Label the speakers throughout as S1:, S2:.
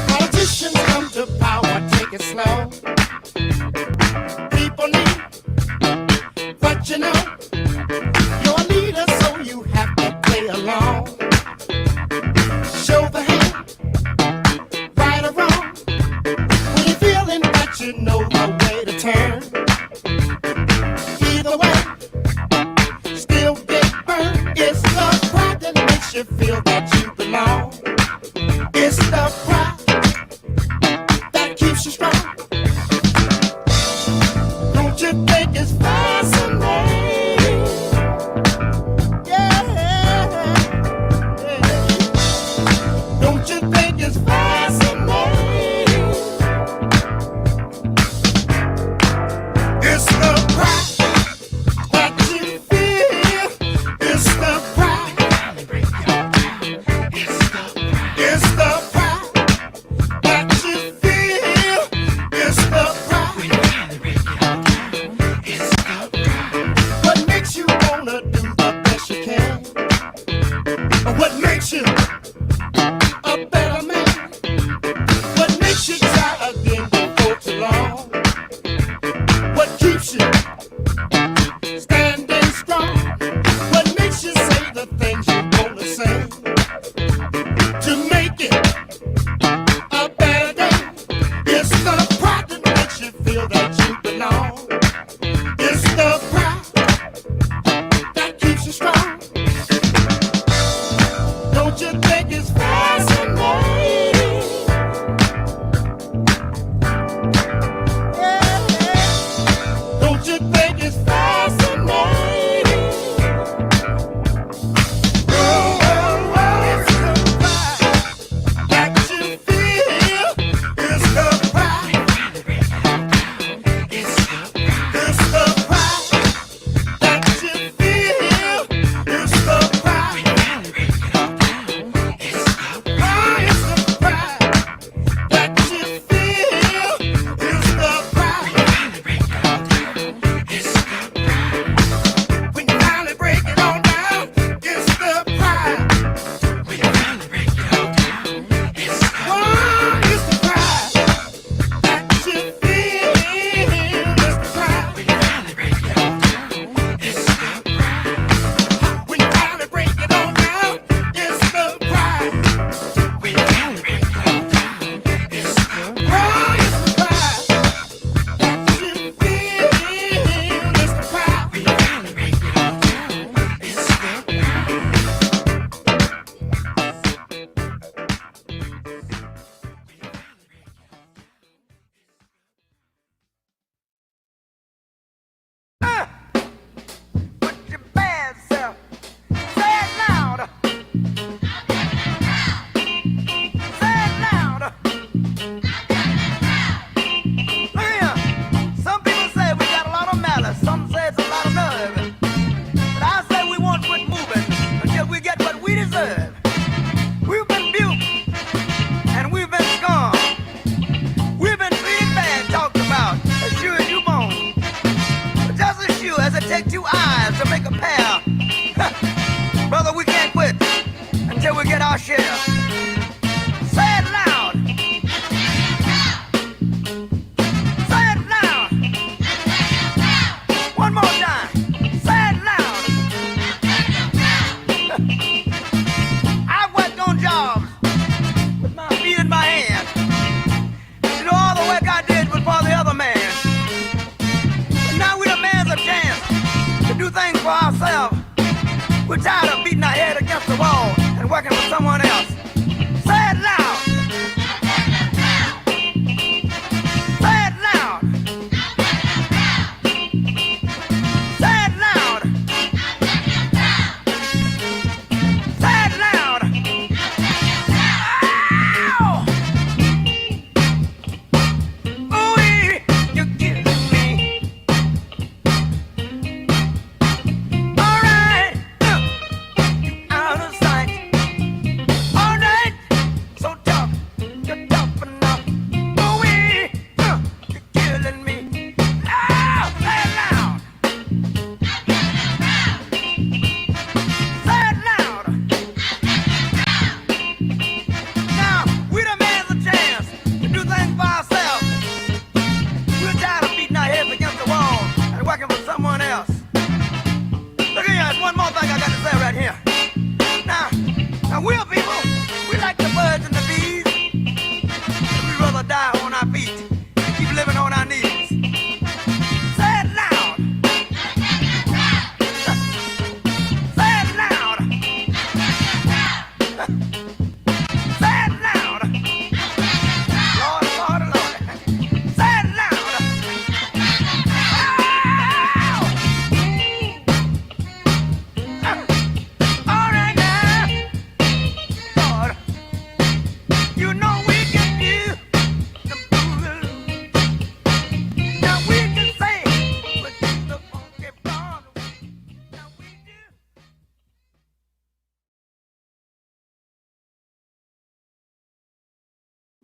S1: Politicians come to power, take it slow. People need what you know. You're a leader, so you have to play along. Show the hand, right or wrong. When you're feeling that you know the way to turn. Either way, still get burned. It's the pride that makes you feel that you belong. It's the pride that keeps you strong. Don't you think it's fascinating? Yeah. Don't you think it's fascinating? It's the pride that you feel. It's the pride. It's the pride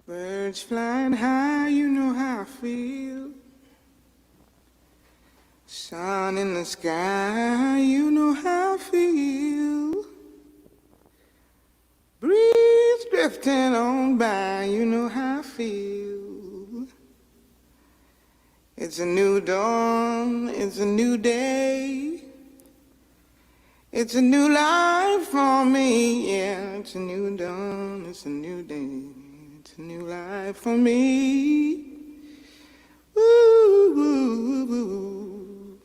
S1: Birds flying high, you know how I feel. Sun in the sky, you know how I feel. Breeze drifting on by, you know how I feel. It's a new dawn, it's a new day. It's a new life for me, yeah. It's a new dawn, it's a new day. It's a new life for me. Ooh, ooh, ooh.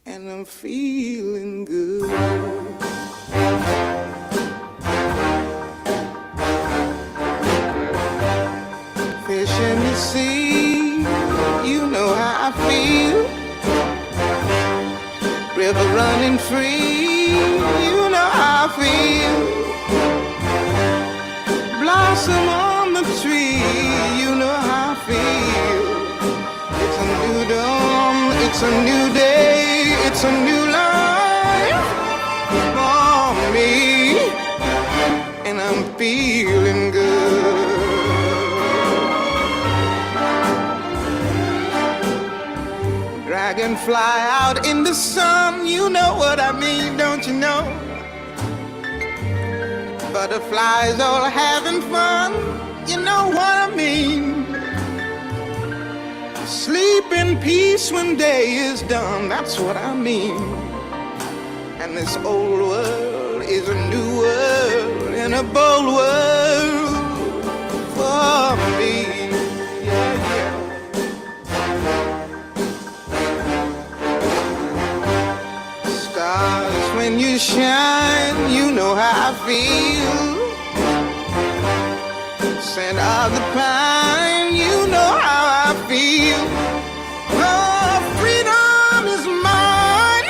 S1: And I'm feeling good. Fish in the sea, you know how I feel. River running free, you know how I feel. Blossom on the tree, you know how I feel. It's a new dawn, it's a new day, it's a new life for me, and I'm feeling good. Dragonfly out in the sun, you know what I mean, don't you know? Butterflies all having fun, you know what I mean. Sleep in peace when day is done, that's what I mean. And this old world is a new world and a bold world for me. Yeah, yeah. Stars, when you shine, you know how I feel. Scent of the pine, you know how I feel. Oh, freedom is mine,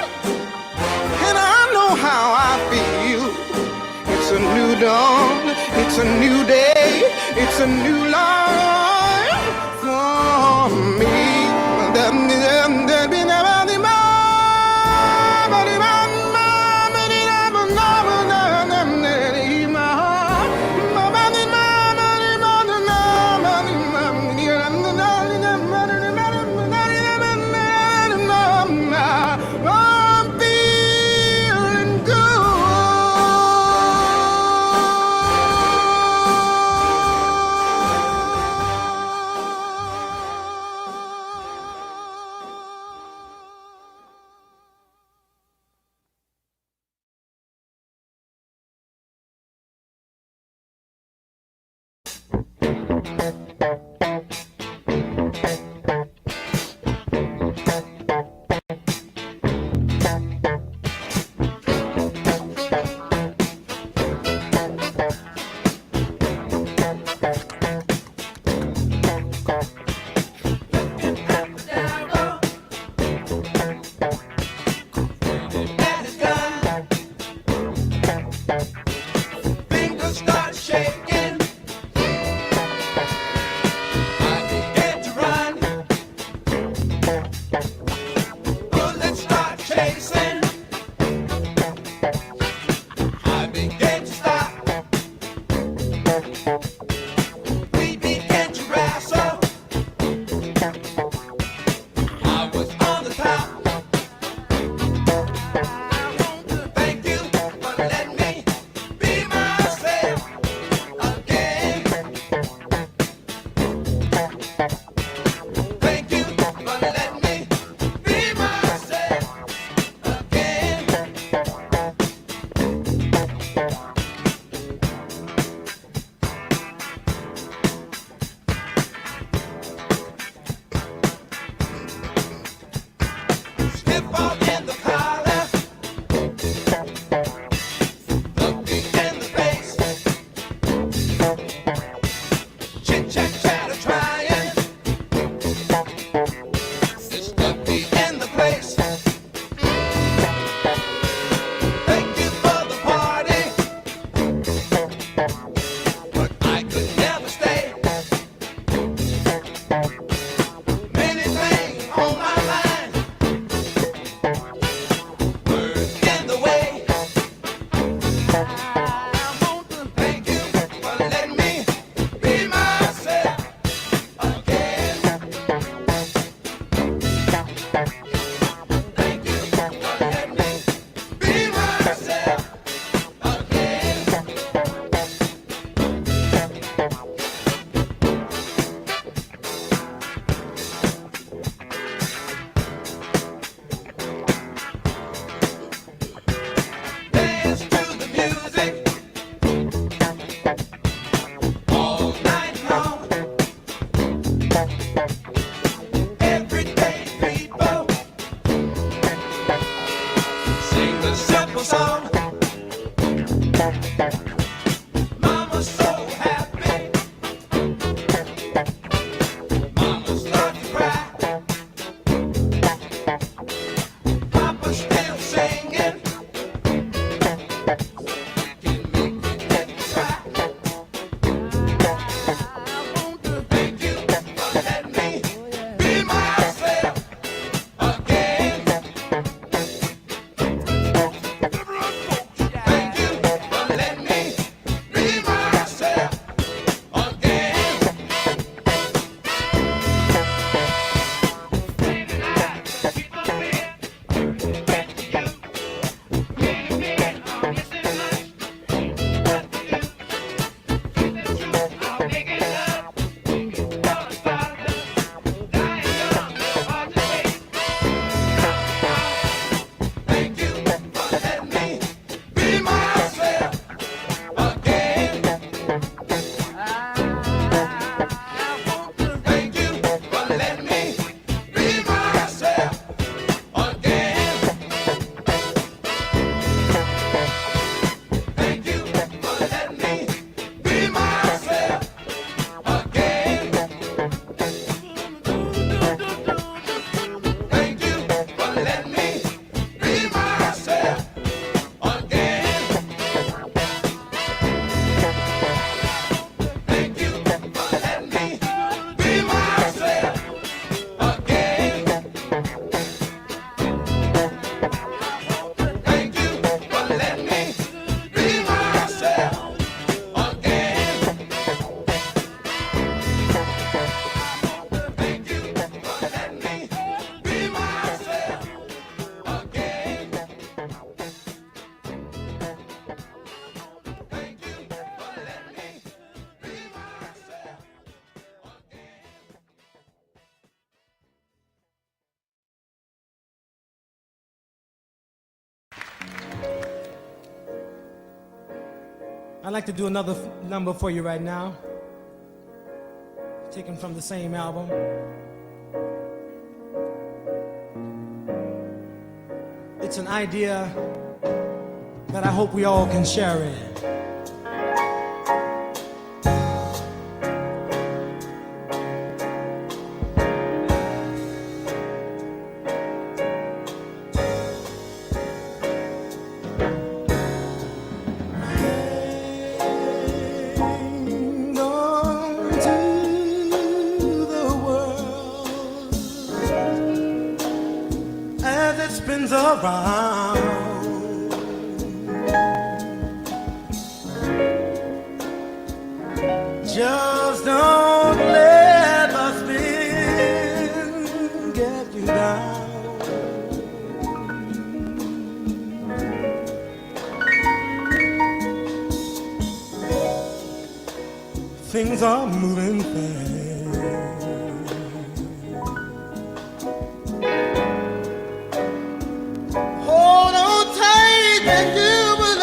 S1: and I know how I feel. It's a new dawn, it's a new day, it's a new life for me.
S2: I'd like to do another number for you right now, taken from the same album. It's an idea that I hope we all can share in. Just don't let the spin get you down. Things are moving fast. Hold on tight and you will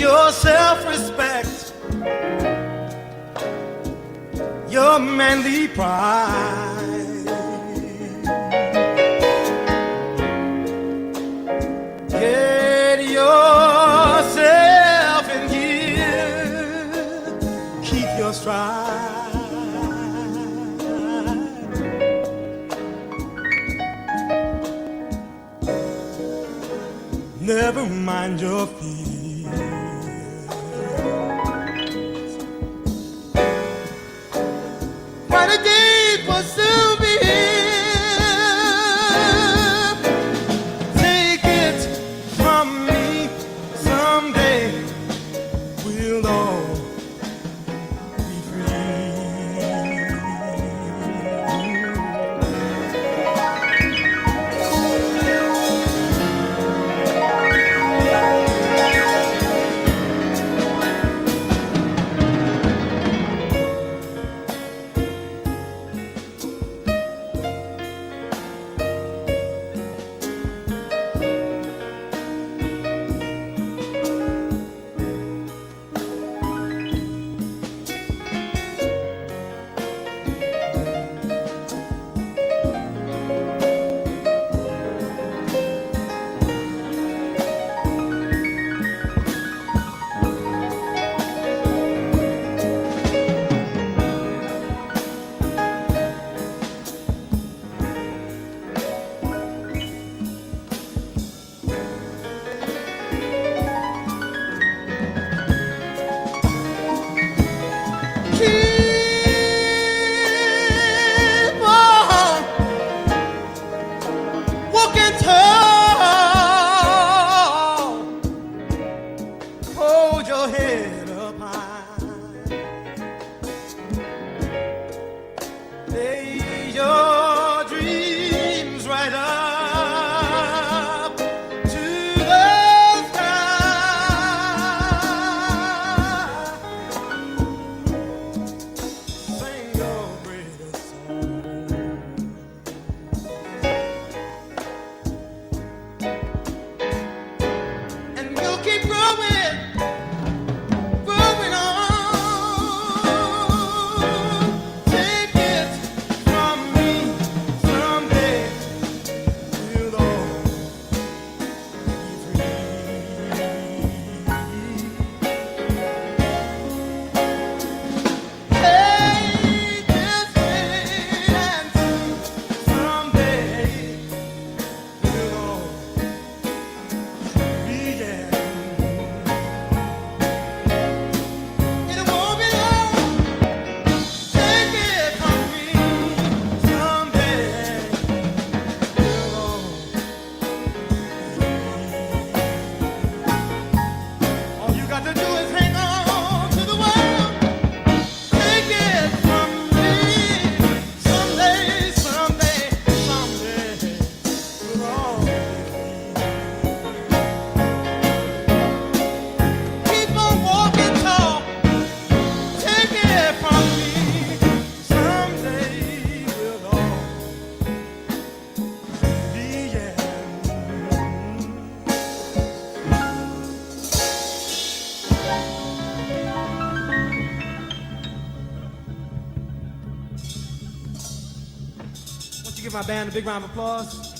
S2: your self-respect, your manly pride. Get yourself in gear, keep your stride. Never mind your fears. Renegade will soon be here. Take it from me, someday we'll all be free. give my band a big round of applause.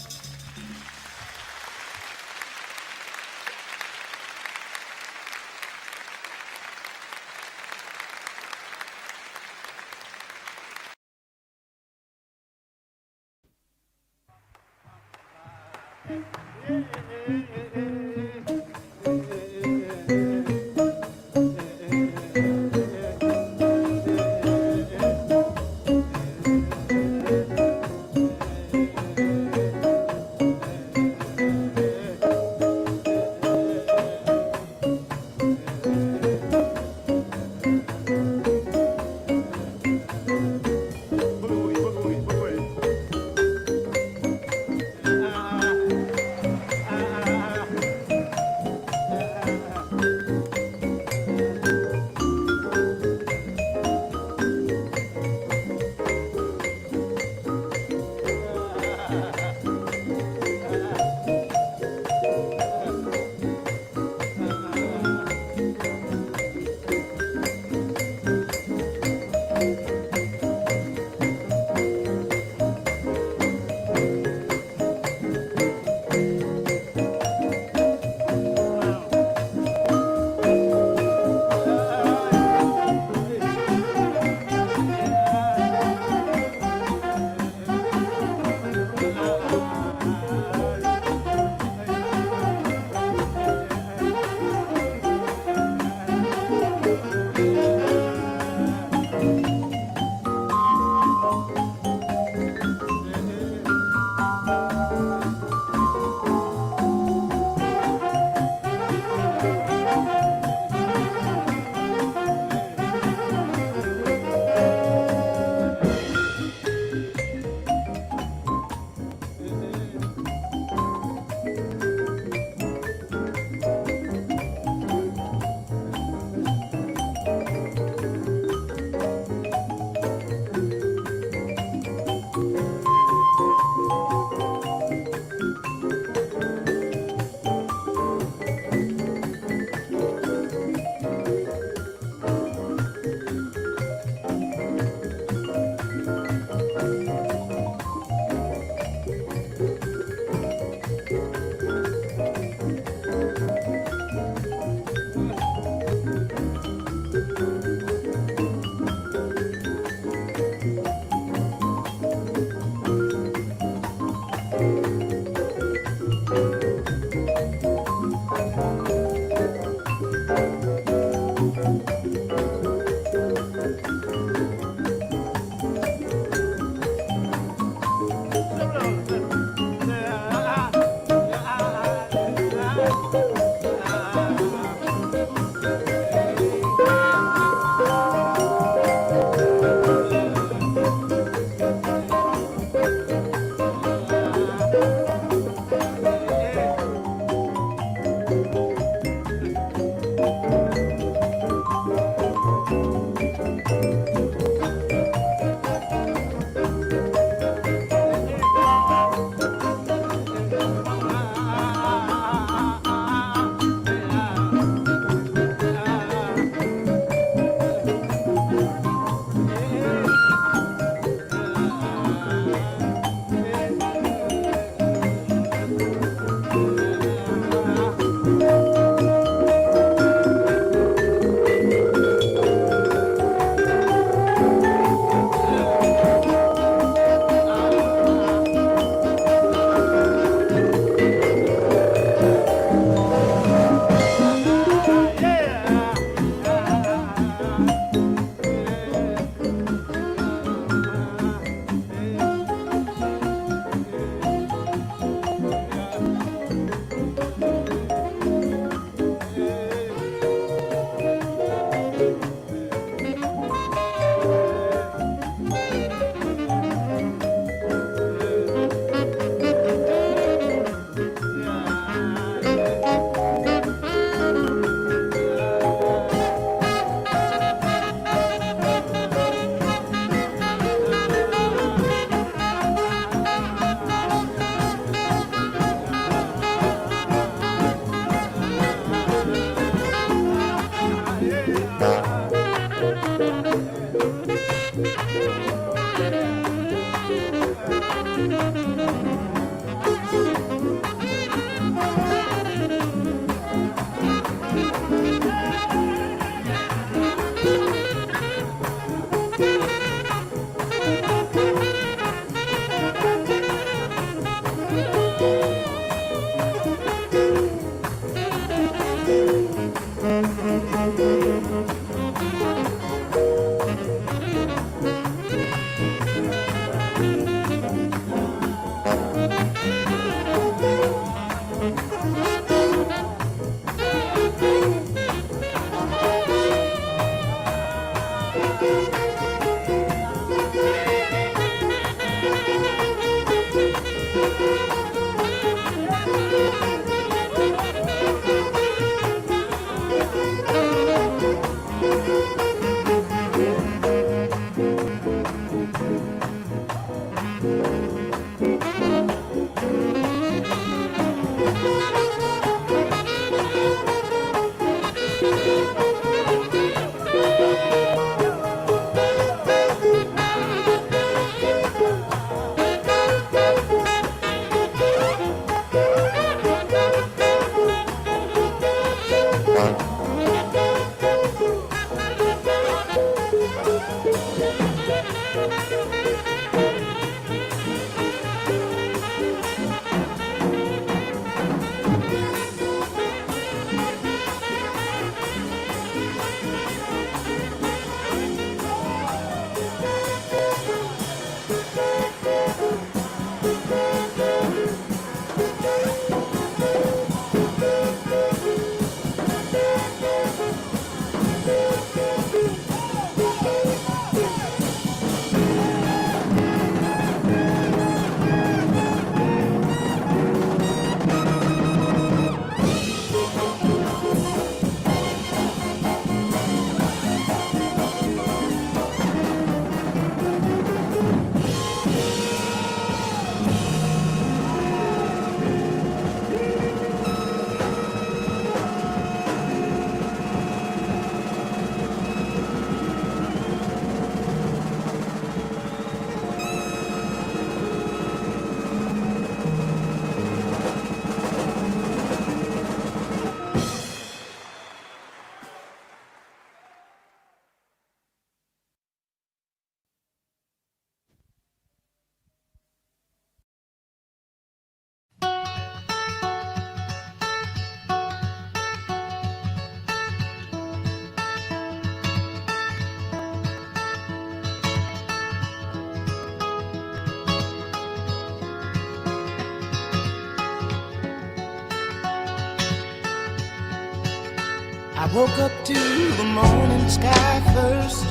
S1: I woke up to the morning sky first,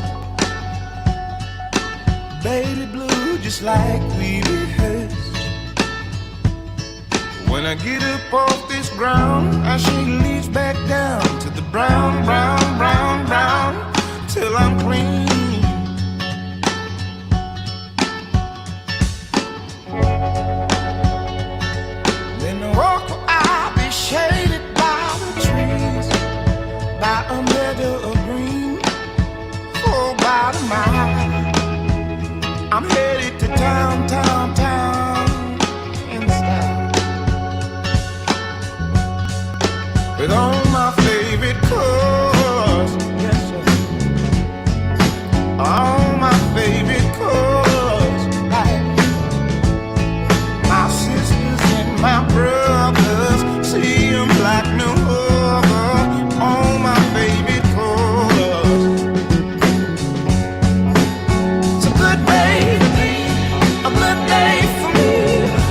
S1: baby blue, just like we rehearsed. When I get up off this ground, I shake leaves back down to the brown, brown, brown, brown, till I'm clean. Then the walk I'll be shaded by the trees, by a meadow of green, for about a mile. I'm headed to town, town, town, in style, with all my favorite colors, yes sir, all my favorite colors, like my sisters and my brothers, see them like no other, all my favorite colors. It's a good day to be, a good day for me,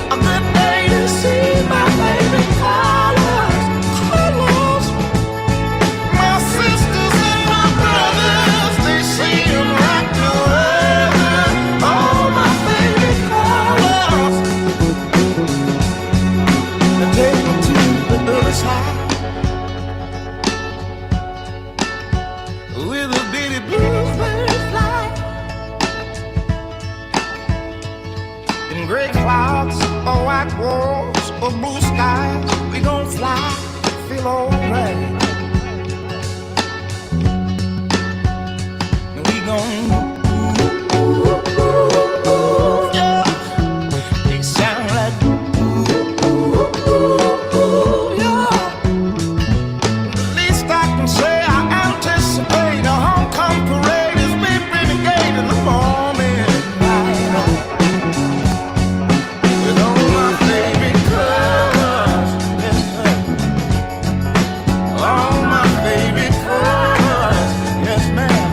S1: a good day to see my favorite colors, colors. My sisters and my brothers, they see them like no other, all my favorite colors. Now take me to the other side, with a bitty bluebird fly, in gray clouds or white walls or blue skies, we gon' fly, feel alright. We gon' yeah. They sound like yeah. The least I can say, I anticipate a homecoming parade as we renegade in the morning light, with all my favorite colors, yes sir, all my favorite colors, yes ma'am.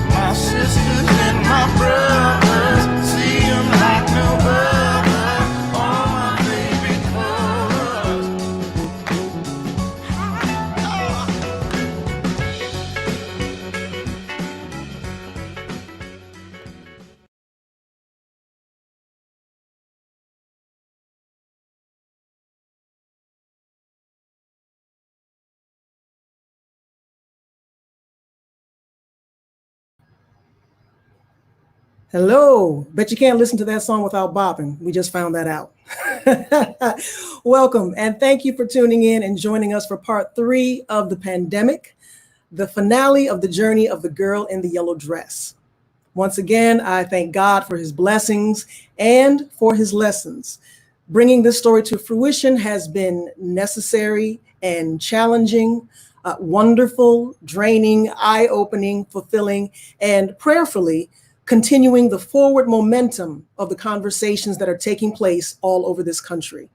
S1: My sisters and my brothers, see them like no other, all my favorite colors.
S2: Hello. Bet you can't listen to that song without bopping. We just found that out. Welcome, and thank you for tuning in and joining us for part 3 of The Pandemic, the finale of the journey of the girl in the yellow dress. Once again, I thank God for his blessings and for his lessons. Bringing this story to fruition has been necessary and challenging, wonderful, draining, eye-opening, fulfilling, and prayerfully continuing the forward momentum of the conversations that are taking place all over this country.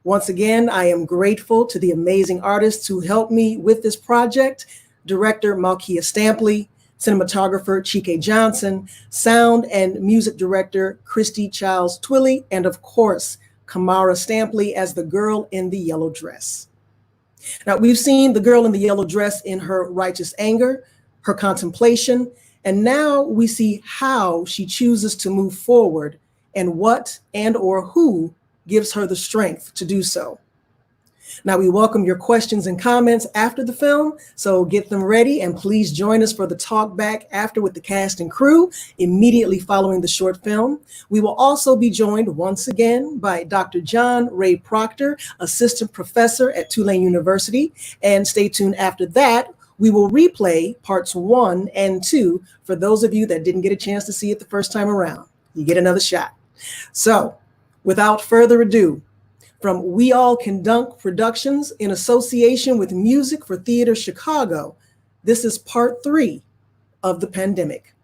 S2: Once again, I am grateful to the amazing artists who helped me with this project: director Malkia Stampley, cinematographer Chike Johnson, sound and music director Christy Childs Twilley, and of course, Kamara Stampley as the girl in the yellow dress. Now, we've seen the girl in the yellow dress in her righteous anger, her contemplation, and now we see how she chooses to move forward and what and or who gives her the strength to do so. Now, we welcome your questions and comments after the film, so get them ready and please join us for the talk back after with the cast and crew immediately following the short film. We will also be joined once again by Dr. John Ray Proctor, assistant professor at Tulane University, and stay tuned after that. We will replay parts 1 and 2 for those of you that didn't get a chance to see it the first time around. You get another shot. So, without further ado, from We All Can Dunk Productions in association with Music for Theater Chicago, this is part 3 of The Pandemic.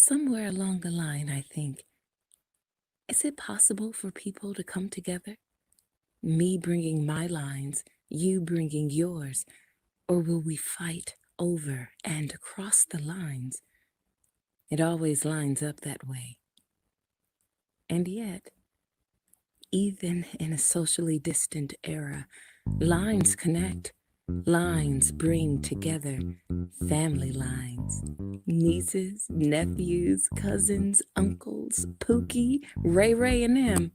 S3: Somewhere along the line, I think, is it possible for people to come together? Me bringing my lines, you bringing yours, or will we fight over and across the lines? It always lines up that way. And yet, even in a socially distant era, lines connect. Lines bring together family lines. Nieces, nephews, cousins, uncles, Pookie, Ray Ray, and them.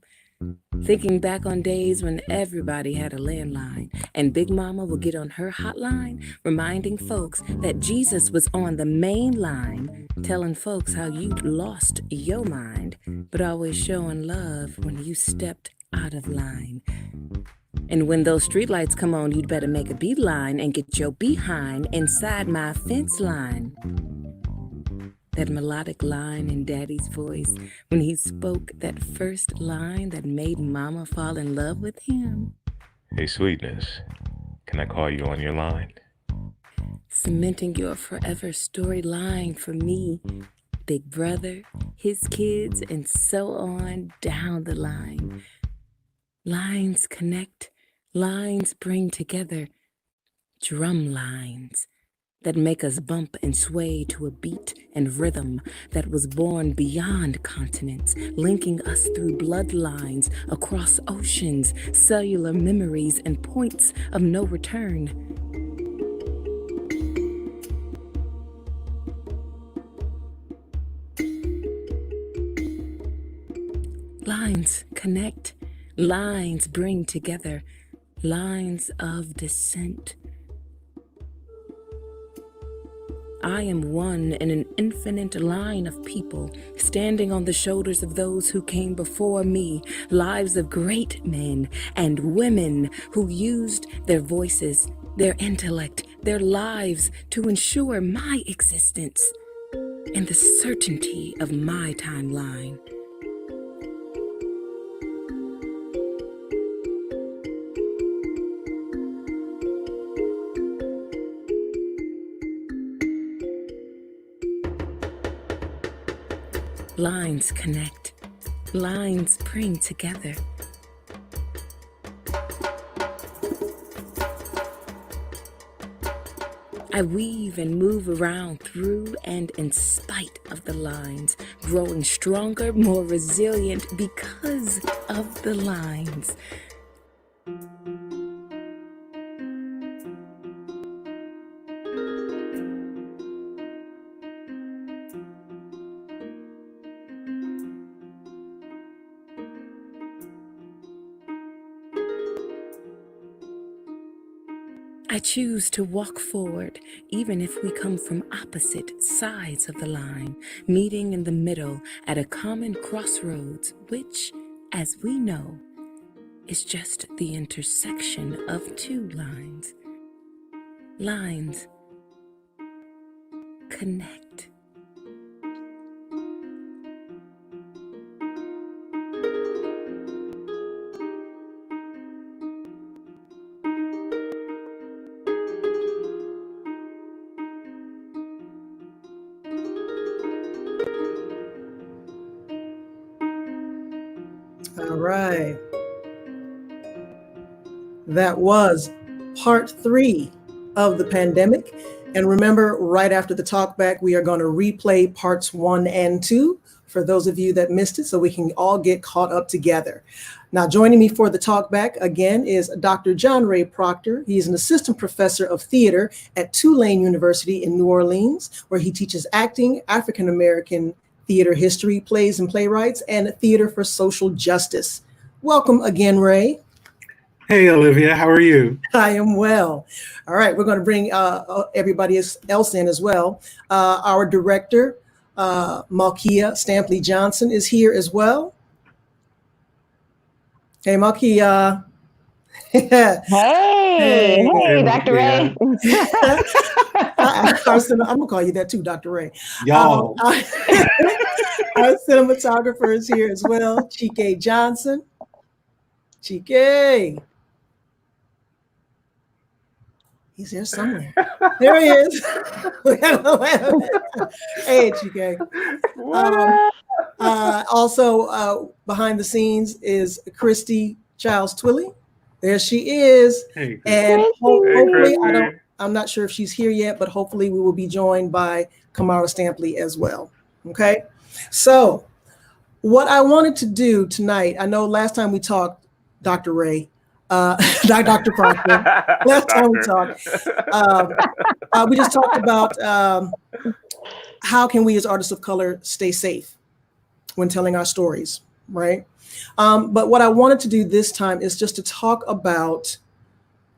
S3: Thinking back on days when everybody had a landline and Big Mama would get on her hotline, reminding folks that Jesus was on the main line, telling folks how you'd lost your mind, but always showing love when you stepped out of line. And when those streetlights come on, you'd better make a beeline and get your behind inside my fence line. That melodic line in Daddy's voice when he spoke that first line that made Mama fall in love with him.
S4: Hey, sweetness, can I call you on your line?
S3: Cementing your forever storyline for me, Big Brother, his kids, and so on down the line. Lines connect, lines bring together, drum lines that make us bump and sway to a beat and rhythm that was born beyond continents, linking us through bloodlines, across oceans, cellular memories, and points of no return. Lines connect, lines bring together, lines of descent. I am one in an infinite line of people, standing on the shoulders of those who came before me, lives of great men and women who used their voices, their intellect, their lives to ensure my existence and the certainty of my timeline. Lines connect, lines bring together. I weave and move around through and in spite of the lines, growing stronger, more resilient because of the lines. I choose to walk forward, even if we come from opposite sides of the line, meeting in the middle at a common crossroads, which, as we know, is just the intersection of two lines. Lines connect.
S2: All right. That was part 3 of the pandemic. And remember, right after the talk back, we are going to replay parts 1 and 2 for those of you that missed it so we can all get caught up together. Now, joining me for the talk back again is Dr. John Ray Proctor. He's an assistant professor of theater at Tulane University in New Orleans, where he teaches acting, African American theater history, plays and playwrights, and theater for social justice. Welcome again, Ray.
S5: Hey, Olivia, how are you?
S2: I am well. All right, we're going to bring everybody else in as well. Our director, Malkia Stampley Johnson, is here as well. Hey, Malkia.
S6: Hey, Dr. Ray.
S2: I'm going to call you that too, Dr. Ray.
S5: Y'all.
S2: Our cinematographer is here as well, Chike Johnson. Chike. He's here somewhere. There he is. Hey, Chike. Also, behind the scenes is Christy Childs Twilly. There she is.
S5: Hey,
S2: And
S6: Christy.
S2: hopefully,
S4: Christy.
S2: I'm not sure if she's here yet, but hopefully we will be joined by Kamara Stampley as well. Okay. So what I wanted to do tonight, I know last time we talked, Dr. Ray, Dr. Proctor, last time we talked, we just talked about how can we as artists of color stay safe when telling our stories, right? But what I wanted to do this time is just to talk about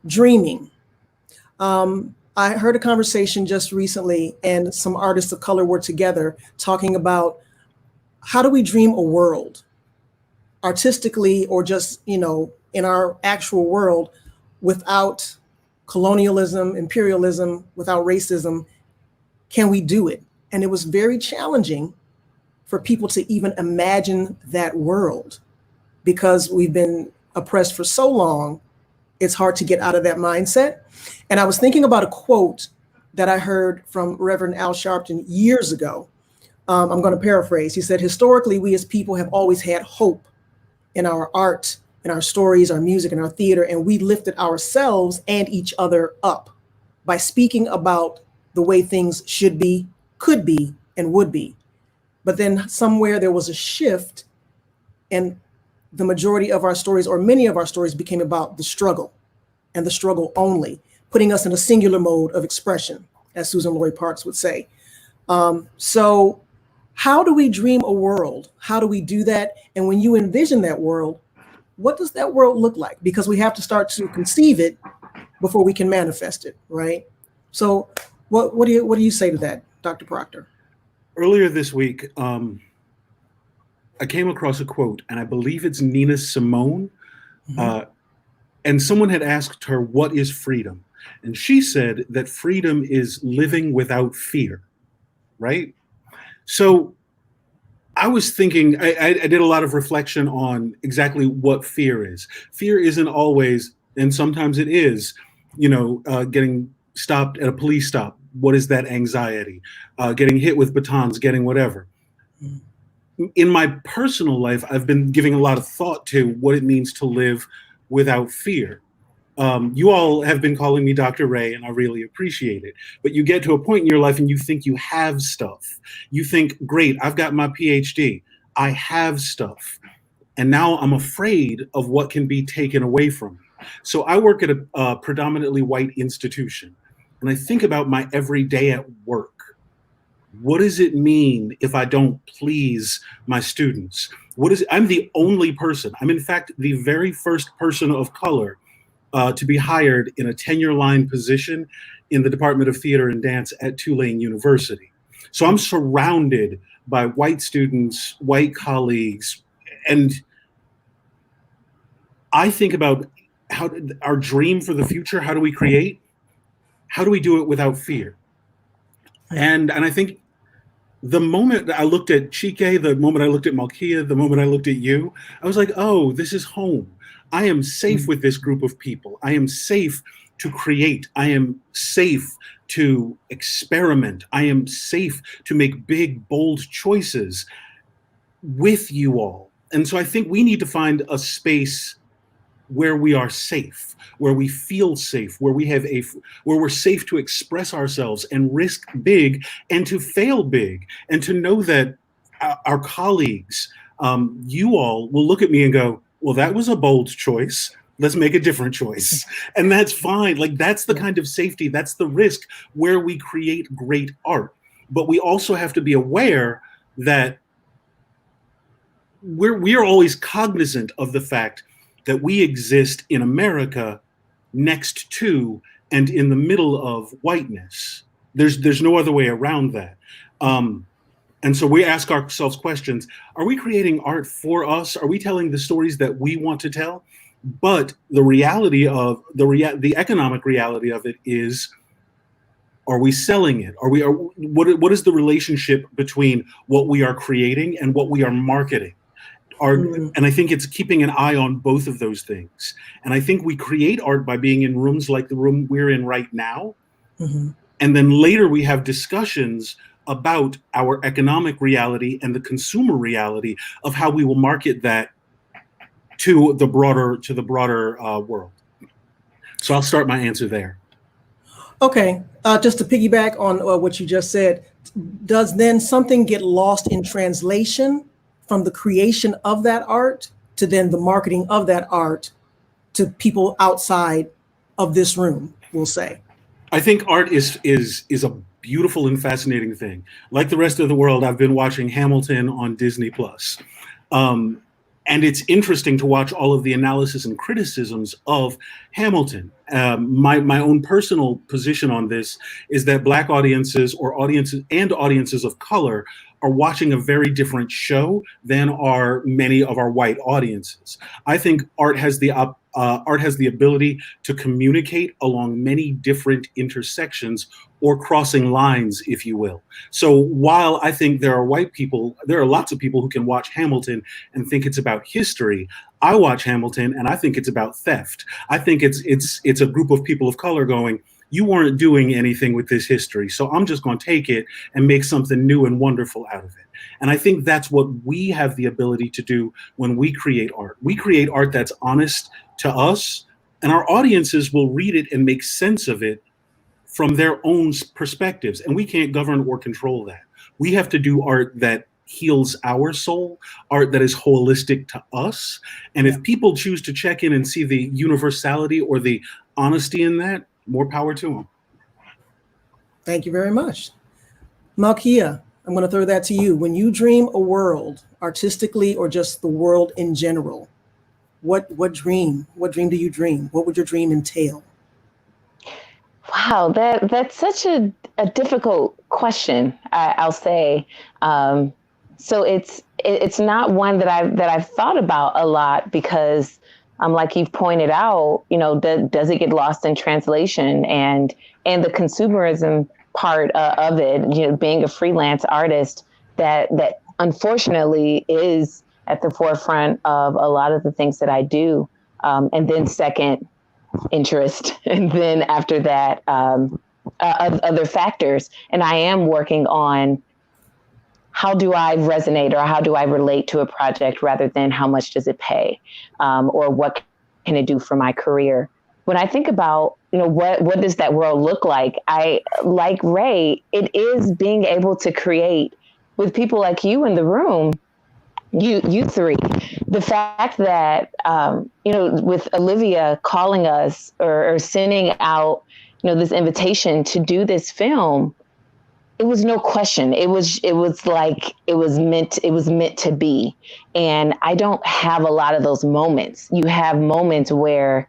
S2: dreaming. I heard a conversation just recently, and some artists of color were together talking about how do we dream a world artistically or just, in our actual world without colonialism, imperialism, without racism. Can we do it? And it was very challenging for people to even imagine that world because we've been oppressed for so long. It's hard to get out of that mindset. And I was thinking about a quote that I heard from Reverend Al Sharpton years ago. I'm going to paraphrase. He said, historically, we as people have always had hope in our art, in our stories, our music, and our theater, and we lifted ourselves and each other up by speaking about the way things should be, could be, and would be. But then somewhere there was a shift, and the majority of our stories, or many of our stories, became about the struggle and the struggle only, putting us in a singular mode of expression, as Susan Lloyd Parks would say. So how do we dream a world? How do we do that? And when you envision that world, what does that world look like? Because we have to start to conceive it before we can manifest it, right? So what do you say to that, Dr. Proctor?
S5: earlier this week, I came across a quote, and I believe it's Nina Simone. And someone had asked her, what is freedom? And she said that freedom is living without fear, right? So I was thinking, I did a lot of reflection on exactly what fear is. Fear isn't always, and sometimes it is, getting stopped at a police stop. What is that anxiety? Getting hit with batons, getting whatever. In my personal life, I've been giving a lot of thought to what it means to live without fear. You all have been calling me Dr. Ray, and I really appreciate it. But you get to a point in your life and you think you have stuff. You think, great, I've got my PhD. I have stuff. And now I'm afraid of what can be taken away from me. So I work at a predominantly white institution, and I think about my everyday at work. What does it mean if I don't please my students? I'm the only person. I'm in fact the very first person of color to be hired in a tenure line position in the Department of Theater and Dance at Tulane University. So I'm surrounded by white students, white colleagues, and I think about how our dream for the future, how do we create? How do we do it without fear? And I think the moment I looked at Chike, the moment I looked at Malkia, the moment I looked at you, I was like, oh, this is home. I am safe with this group of people. I am safe to create. I am safe to experiment. I am safe to make big, bold choices with you all. And so I think we need to find a space where we are safe, where we feel safe, where we're safe to express ourselves and risk big and to fail big, and to know that our colleagues, you all will look at me and go, well, that was a bold choice. Let's make a different choice. And that's fine. Like, that's the kind of safety, that's the risk where we create great art. But we also have to be aware that we are always cognizant of the fact that we exist in America next to and in the middle of whiteness. There's no other way around that. And so we ask ourselves questions. Are we creating art for us? Are we telling the stories that we want to tell? But the reality of the economic reality of it is, are we selling it? What is the relationship between what we are creating and what we are marketing? And I think it's keeping an eye on both of those things. And I think we create art by being in rooms like the room we're in right now. And then later we have discussions about our economic reality and the consumer reality of how we will market that to the broader world. So I'll start my answer there.
S2: Okay, just to piggyback on what you just said, does then something get lost in translation from the creation of that art to then the marketing of that art to people outside of this room, we'll say?
S5: I think art is a beautiful and fascinating thing. Like the rest of the world, I've been watching Hamilton on Disney Plus. And it's interesting to watch all of the analysis and criticisms of Hamilton. My own personal position on this is that Black audiences or audiences of color are watching a very different show than are many of our white audiences. I think art has the ability to communicate along many different intersections or crossing lines, if you will. So while I think there are lots of people who can watch Hamilton and think it's about history, I watch Hamilton and I think it's about theft. I think it's a group of people of color going, you weren't doing anything with this history, so I'm just going to take it and make something new and wonderful out of it. And I think that's what we have the ability to do when we create art. We create art that's honest to us, and our audiences will read it and make sense of it from their own perspectives. And we can't govern or control that. We have to do art that heals our soul, art that is holistic to us. And if people choose to check in and see the universality or the honesty in that, more power to them.
S2: Thank you very much. Malkia, I'm going to throw that to you. When you dream a world, artistically or just the world in general, what dream do you dream? What would your dream entail?
S6: Wow, that's such a difficult question, I'll say. So it's not one that I've thought about a lot because like you've pointed out, does it get lost in translation and the consumerism part of it, being a freelance artist that unfortunately is at the forefront of a lot of the things that I do. And then second, interest. And then after that, other factors. And I am working on how do I resonate or how do I relate to a project rather than how much does it pay or what can it do for my career? When I think about, what does that world look like? Like Ray, it is being able to create with people like you in the room, you three. The fact that, with Olivia calling us or sending out, this invitation to do this film, it was no question. It was like it was meant to be. And I don't have a lot of those moments. You have moments where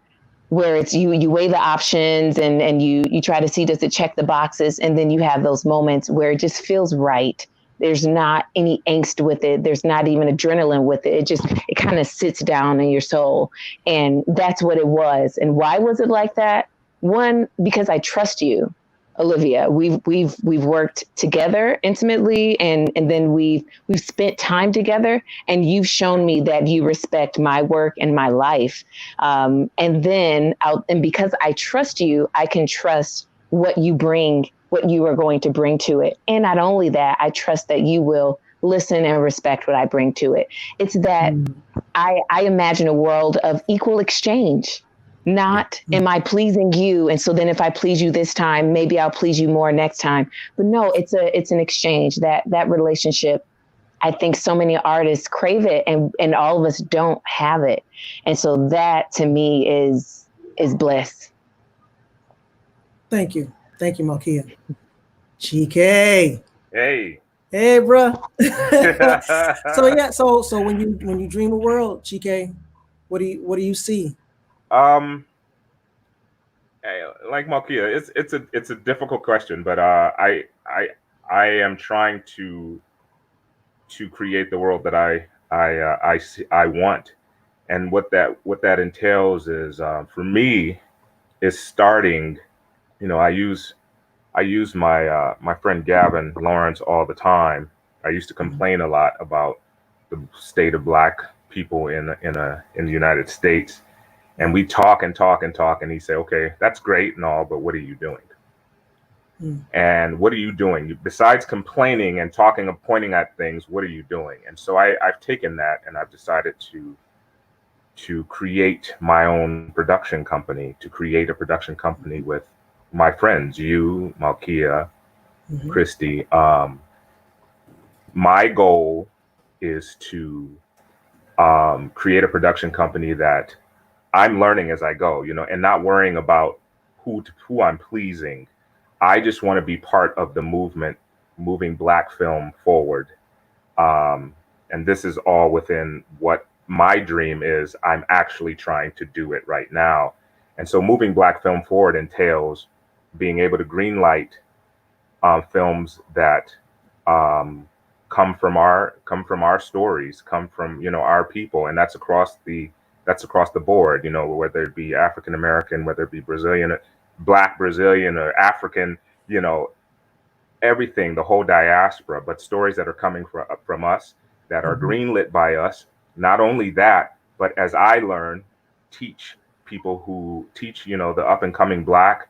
S6: it's you weigh the options and you try to see, does it check the boxes? And then you have those moments where it just feels right. There's not any angst with it. There's not even adrenaline with it. It kind of sits down in your soul. And that's what it was. And why was it like that? One, because I trust you, Olivia. We've worked together intimately and then we've spent time together, and you've shown me that you respect my work and my life. And because I trust you, I can trust what you are going to bring to it. And not only that, I trust that you will listen and respect what I bring to it. It's that I imagine a world of equal exchange. Not am I pleasing you, and so then if I please you this time, maybe I'll please you more next time. But no, it's an exchange. That relationship, I think so many artists crave it, and all of us don't have it. And so that to me is bliss.
S2: Thank you, Malkia. GK.
S4: Hey.
S2: Hey, bruh. So when you dream a world, GK, what do you see?
S4: Like Malkia, it's a difficult question, but I am trying to create the world that I want, and what that entails is for me is starting. I use my friend Gavin Lawrence all the time. I used to complain a lot about the state of Black people in the United States. And we talk and talk and talk, and he say, okay, that's great and all, but what are you doing? And what are you doing? Besides complaining and talking and pointing at things, what are you doing? And so I've taken that and I've decided to create my own production company, to create a production company with my friends, you, Malkia, Christy. My goal is to create a production company that I'm learning as I go, and not worrying about who I'm pleasing. I just want to be part of the movement, moving Black film forward. And this is all within what my dream is. I'm actually trying to do it right now. And so moving Black film forward entails being able to greenlight films that come from our stories, come from our people, and that's across the board. Whether it be African American, whether it be Brazilian, Black Brazilian, or African, everything, the whole diaspora, but stories that are coming from us, that are greenlit by us. Not only that, but as I learn, teach people who teach, the up and coming Black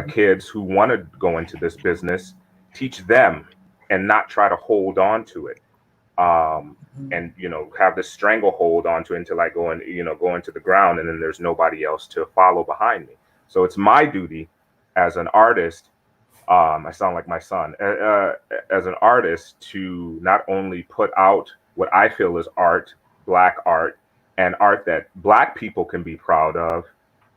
S4: kids who want to go into this business, teach them and not try to hold on to it. And have this stranglehold onto it until I go into the ground, and then there's nobody else to follow behind me. So it's my duty as an artist. I sound like my son. As an artist, to not only put out what I feel is art, Black art, and art that Black people can be proud of,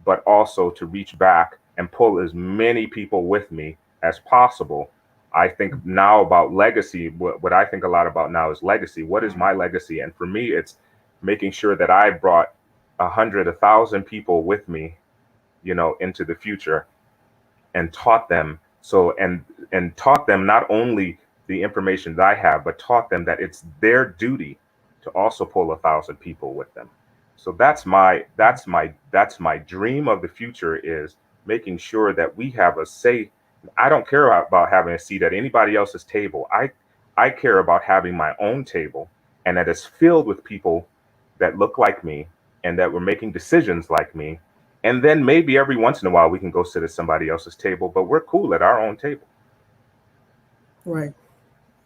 S4: but also to reach back and pull as many people with me as possible. I think now about legacy. What I think a lot about now is legacy. What is my legacy? And for me, it's making sure that I brought 100, 1,000 people with me, into the future, and taught them. And taught them not only the information that I have, but taught them that it's their duty to also pull 1,000 people with them. So that's my dream of the future, is making sure that we have a say. I don't care about having a seat at anybody else's table. I care about having my own table, and that it's filled with people that look like me and that were making decisions like me. And then maybe every once in a while we can go sit at somebody else's table, but we're cool at our own table.
S2: Right.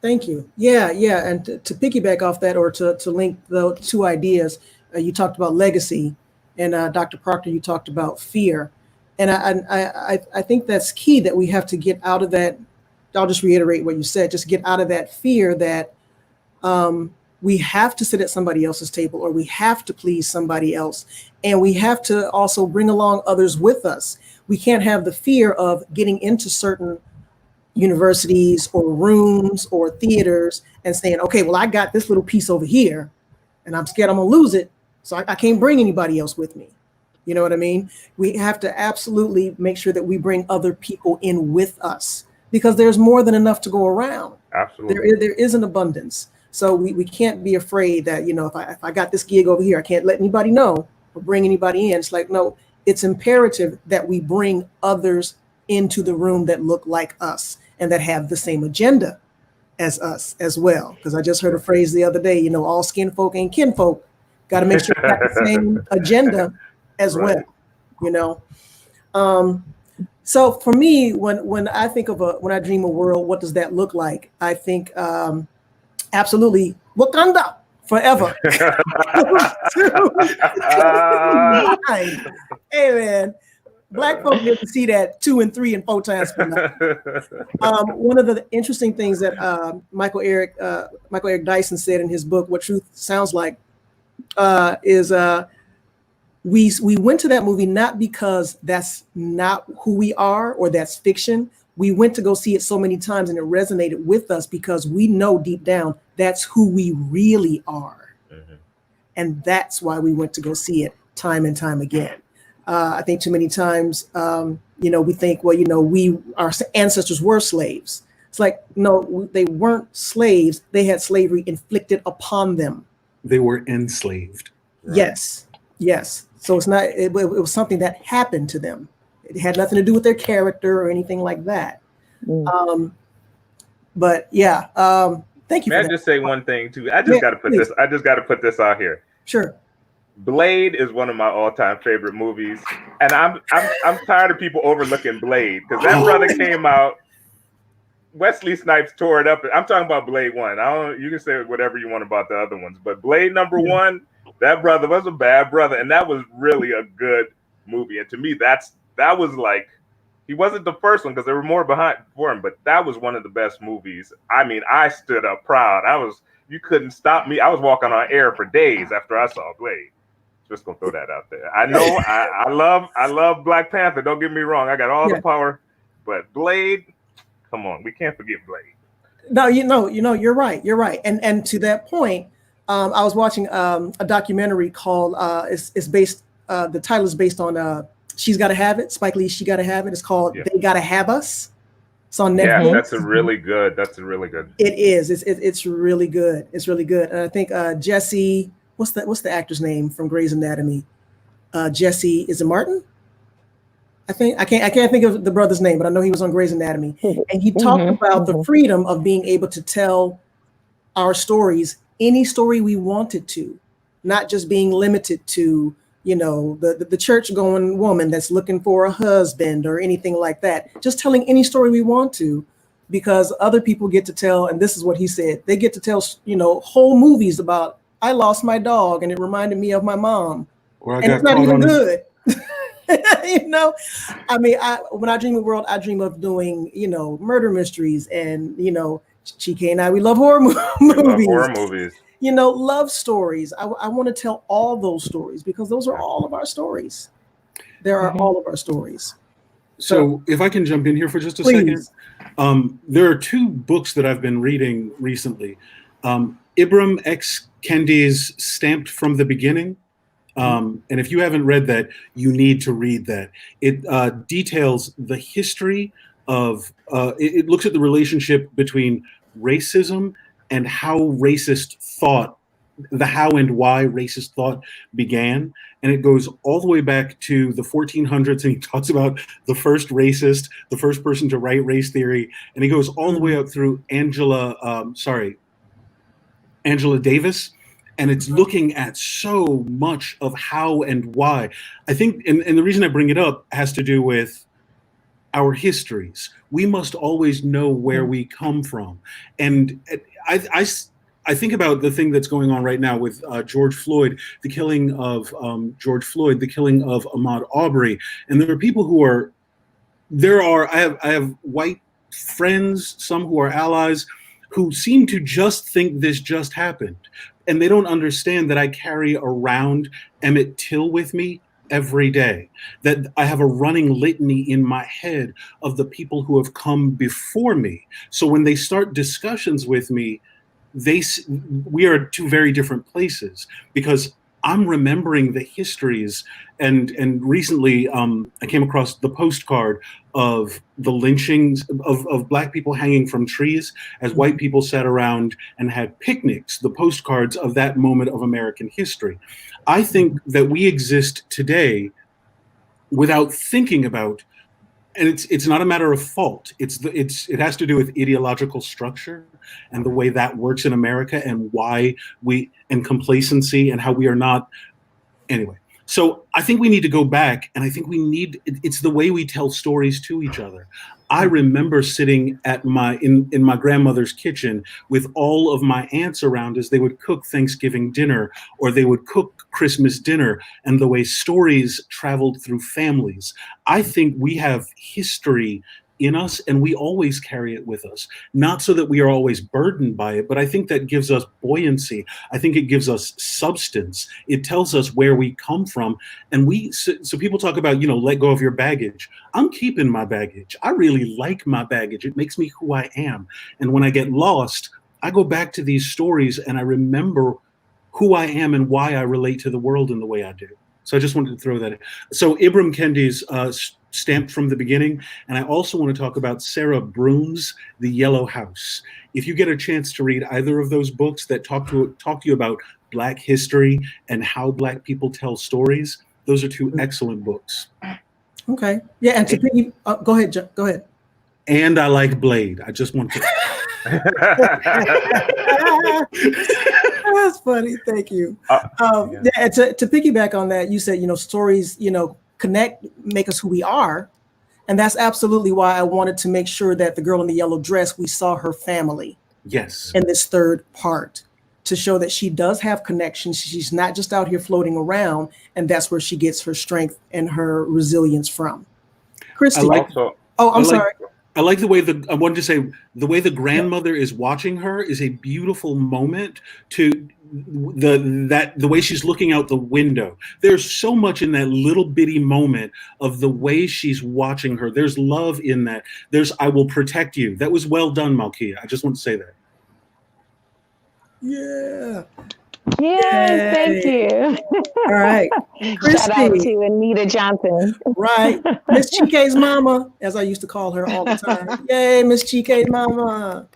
S2: Thank you. Yeah. And to piggyback off that, or to link the two ideas, you talked about legacy, and Dr. Proctor, you talked about fear. And I think that's key, that we have to get out of that. I'll just reiterate what you said, just get out of that fear that we have to sit at somebody else's table, or we have to please somebody else. And we have to also bring along others with us. We can't have the fear of getting into certain universities or rooms or theaters and saying, okay, well, I got this little piece over here and I'm scared I'm gonna lose it, so I can't bring anybody else with me. You know what I mean? We have to absolutely make sure that we bring other people in with us, because there's more than enough to go around.
S4: Absolutely.
S2: There is an abundance. So we can't be afraid that, if I got this gig over here, I can't let anybody know or bring anybody in. It's like, no, it's imperative that we bring others into the room that look like us and that have the same agenda as us as well. Because I just heard a phrase the other day, all skin folk ain't kin folk. Got to make sure we got the same agenda as
S4: Right.
S2: well. So for me, when I think of when I dream a world, what does that look like? I think absolutely Wakanda forever. Hey man, Black folk get to see that 2 and 3 and 4 times per night. One of the interesting things that Michael Eric Dyson said in his book, What Truth Sounds Like, is we went to that movie not because that's not who we are or that's fiction. We went to go see it so many times and it resonated with us because we know deep down that's who we really are. Mm-hmm. And that's why we went to go see it time and time again. I think too many times, we think, well, our ancestors were slaves. It's like, no, they weren't slaves. They had slavery inflicted upon them.
S5: They were enslaved.
S2: Right? Yes. So it's not, it was something that happened to them. It had nothing to do with their character or anything like that. But yeah, thank you.
S4: May I just say one thing too? I just got to put this out here.
S2: Sure.
S4: Blade is one of my all-time favorite movies, and I'm tired of people overlooking Blade, because that brother came out Wesley Snipes tore it up. I'm talking about Blade 1. I don't. You can say whatever you want about the other ones, but Blade number 1, that brother was a bad brother, and that was really a good movie. And to me, that was like, he wasn't the first one because there were more behind for him, but that was one of the best movies. I mean, I stood up proud. You couldn't stop me. I was walking on air for days after I saw Blade. Just gonna throw that out there. I know I love Black Panther. Don't get me wrong. I got all the power, but Blade, come on, we can't forget Blade.
S2: No, you're right. You're right. And to that point, I was watching a documentary called it's based. The title is based on She's Gotta Have It. Spike Lee, She Gotta Have It. It's called They Gotta Have Us. It's on Netflix.
S4: Yeah, that's a really good.
S2: It is. It's really good. It's really good. And I think Jesse, what's the actor's name from Grey's Anatomy? Jesse, is it Martin? I can't think of the brother's name, but I know he was on Grey's Anatomy. And he talked about the freedom of being able to tell our stories, any story we wanted to, not just being limited to, the church going woman that's looking for a husband or anything like that. Just telling any story we want to, because other people get to tell, and this is what he said, they get to tell, whole movies about, I lost my dog and it reminded me of my mom. And it's not even good. I mean, when I dream of world, I dream of doing, murder mysteries and, Chike and I, we love horror movies.
S4: Love horror movies.
S2: Love stories. I want to tell all those stories because those are all of our stories. There are all of our stories.
S5: So if I can jump in here for just a
S2: please.
S5: Second, there are 2 books that I've been reading recently. Ibram X. Kendi's Stamped from the Beginning. And if you haven't read that, you need to read that. It details the history of, it looks at the relationship between racism and how racist thought, the how and why racist thought began. And it goes all the way back to the 1400s. And he talks about the first racist, the first person to write race theory. And he goes all the way up through Angela Davis. And it's looking at so much of how and why. I think, and the reason I bring it up has to do with our histories. We must always know where we come from. And I think about the thing that's going on right now with George Floyd, the killing of George Floyd, the killing of Ahmaud Arbery. And there are people who are, I have white friends, some who are allies, who seem to just think this just happened. And they don't understand that I carry around Emmett Till with me every day, that I have a running litany in my head of the people who have come before me. So when they start discussions with me, we are at 2 very different places, because I'm remembering the histories. And recently I came across the postcard of the lynchings of Black people hanging from trees as white people sat around and had picnics, the postcards of that moment of American history. I think that we exist today without thinking about, and it's not a matter of fault. It has to do with ideological structure and the way that works in America, and why and complacency, and how we are not, anyway. So I think we need to go back, and I think it's the way we tell stories to each other. I remember sitting at in my grandmother's kitchen with all of my aunts around as they would cook Thanksgiving dinner, or they would cook Christmas dinner, and the way stories traveled through families. I think we have history in us, and we always carry it with us. Not so that we are always burdened by it, but I think that gives us buoyancy. I think it gives us substance. It tells us where we come from. And so people talk about, let go of your baggage. I'm keeping my baggage. I really like my baggage. It makes me who I am. And when I get lost, I go back to these stories and I remember who I am and why I relate to the world in the way I do. So I just wanted to throw that in. So Ibram Kendi's Stamped from the Beginning. And I also want to talk about Sarah Broom's The Yellow House. If you get a chance to read either of those books that talk to you about Black history and how Black people tell stories, those are 2 excellent books.
S2: Okay. Yeah. And to go ahead, Joe. Go ahead.
S5: And I like Blade. I just want to.
S2: That's funny. Thank you. And to piggyback on that, you said, stories, connect, make us who we are. And that's absolutely why I wanted to make sure that the girl in the yellow dress, we saw her family
S5: Yes.
S2: in this third part to show that she does have connections. She's not just out here floating around, and that's where she gets her strength and her resilience from. Christy.
S4: Also,
S2: Oh, I'm
S5: I like
S2: sorry.
S5: I like the way I wanted to say the way the grandmother is watching her is a beautiful moment to the way she's looking out the window. There's so much in that little bitty moment of the way she's watching her. There's love in that. There's I will protect you. That was well done, Malkia. I just want to say that.
S2: Yeah.
S6: Yes, thank
S2: Yay.
S6: you.
S2: All right.
S6: Shout out
S2: Christy.
S6: to Anita Johnson.
S2: Right. Miss Chike's mama, as I used to call her all the time. Yay, Miss Chike's mama.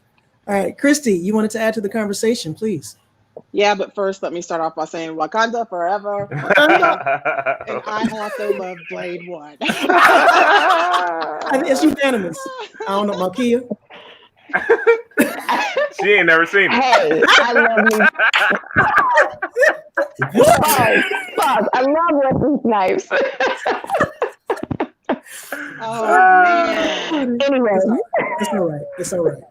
S2: All right. Christy, you wanted to add to the conversation, please.
S7: Yeah, but first let me start off by saying Wakanda forever.
S2: Wakanda.
S7: And I also love Blade 1.
S2: It's unanimous. I don't know, Malkia.
S4: she ain't never seen it.
S6: Hey, I love me. Pause. I love Wesley Snipes.
S7: Oh man.
S6: Anyway,
S2: It's all right. It's all right.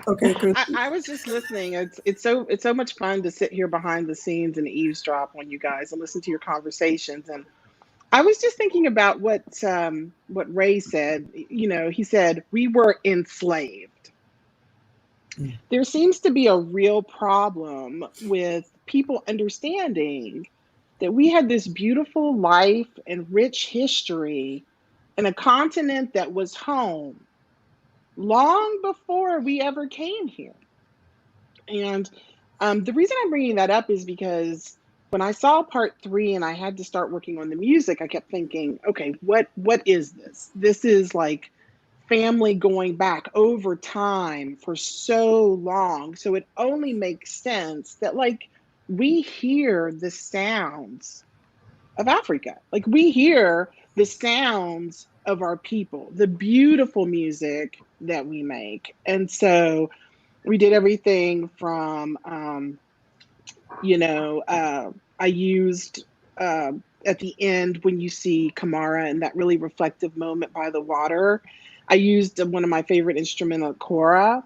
S2: Okay, Chris.
S7: I was just listening. It's so much fun to sit here behind the scenes and eavesdrop on you guys and listen to your conversations. And I was just thinking about what Ray said. You know, he said we were enslaved. There seems to be a real problem with people understanding that we had this beautiful life and rich history in a continent that was home long before we ever came here. And the reason I'm bringing that up is because when I saw part 3 and I had to start working on the music, I kept thinking, okay, what is this? This is like family going back over time for so long. So it only makes sense that like we hear the sounds of Africa. Like we hear the sounds of our people, the beautiful music that we make. And so we did everything from, I used at the end when you see Kamara in that really reflective moment by the water, I used one of my favorite instruments, a kora,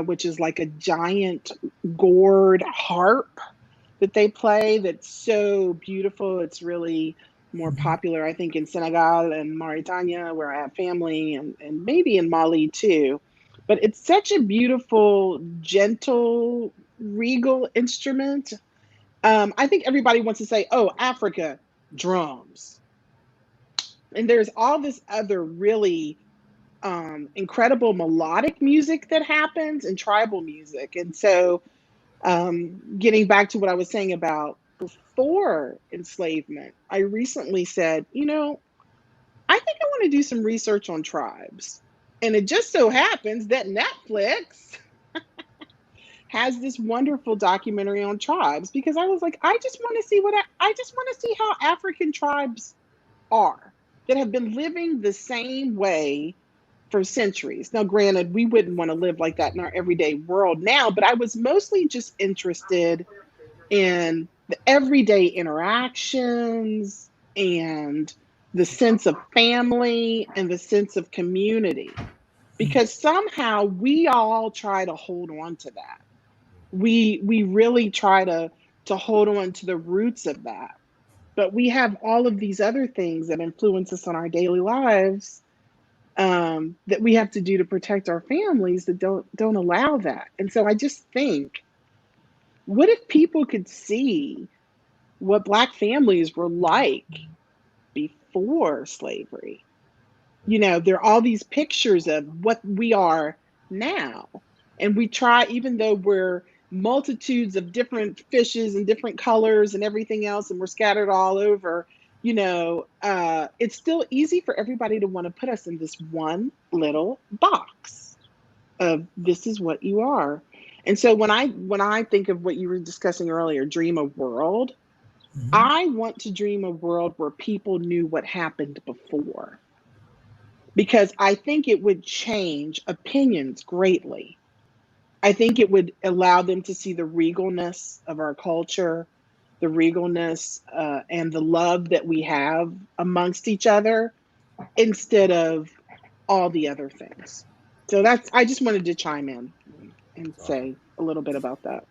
S7: which is like a giant gourd harp that they play that's so beautiful. It's really more popular, I think, in Senegal and Mauritania, where I have family, and maybe in Mali too. But it's such a beautiful, gentle, regal instrument. I think everybody wants to say, oh, Africa, drums. And there's all this other really incredible melodic music that happens and tribal music. And so getting back to what I was saying about before enslavement, I recently said, I think I want to do some research on tribes. And it just so happens that Netflix has this wonderful documentary on tribes because I was like, I just want to see how African tribes are that have been living the same way for centuries. Now, granted, we wouldn't want to live like that in our everyday world now, but I was mostly just interested in the everyday interactions and the sense of family and the sense of community, because somehow we all try to hold on to that. We really try to hold on to the roots of that. But we have all of these other things that influence us on our daily lives that we have to do to protect our families that don't allow that. And so I just think, what if people could see what Black families were like before slavery? There are all these pictures of what we are now. And we try, even though we're multitudes of different fishes and different colors and everything else, and we're scattered all over, it's still easy for everybody to want to put us in this one little box of this is what you are. And so when I think of what you were discussing earlier, dream a world, I want to dream a world where people knew what happened before, because I think it would change opinions greatly. I think it would allow them to see the regalness of our culture, the regalness and the love that we have amongst each other, instead of all the other things. So I just wanted to chime in and say a little bit about that.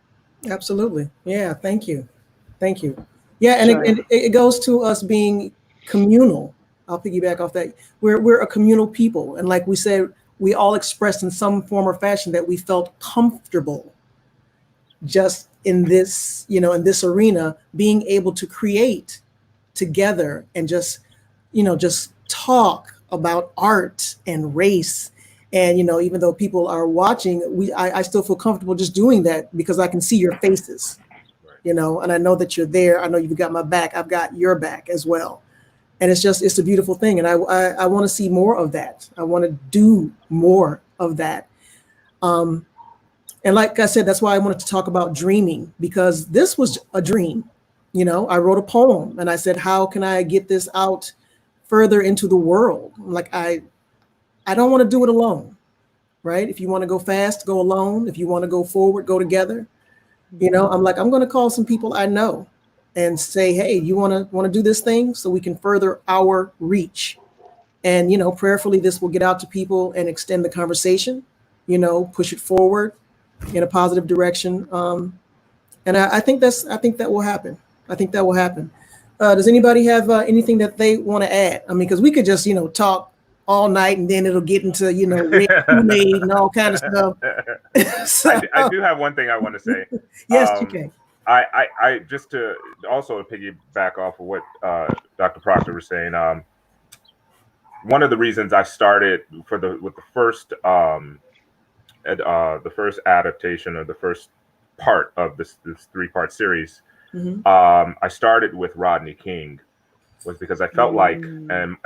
S2: Absolutely. Yeah. Thank you. Thank you. Yeah, and
S7: Sure.
S2: it goes to us being communal. I'll piggyback off that. We're a communal people, and like we said, we all expressed in some form or fashion that we felt comfortable just in this, in this arena, being able to create together and just talk about art and race. And even though people are watching, I still feel comfortable just doing that because I can see your faces, and I know that you're there. I know you've got my back. I've got your back as well. And it's a beautiful thing. And I want to see more of that. I want to do more of that. And like I said, that's why I wanted to talk about dreaming, because this was a dream. I wrote a poem and I said, how can I get this out further into the world? Like, I don't want to do it alone, right? If you want to go fast, go alone. If you want to go forward, go together. I'm like, I'm going to call some people I know and say, hey, you want to do this thing so we can further our reach. And, prayerfully, this will get out to people and extend the conversation, push it forward in a positive direction. And I think that will happen. I think that will happen. Does anybody have anything that they want to add? I mean, because we could just, talk all night and then it'll get into, red Kool-Aid and all kind of stuff.
S4: So, I do have one thing I want to say.
S2: Yes, you can.
S4: I just to also piggyback off of what Dr. Proctor was saying. One of the reasons I started with the first adaptation, or the first part of this 3-part series, I started with Rodney King, was because I felt like, and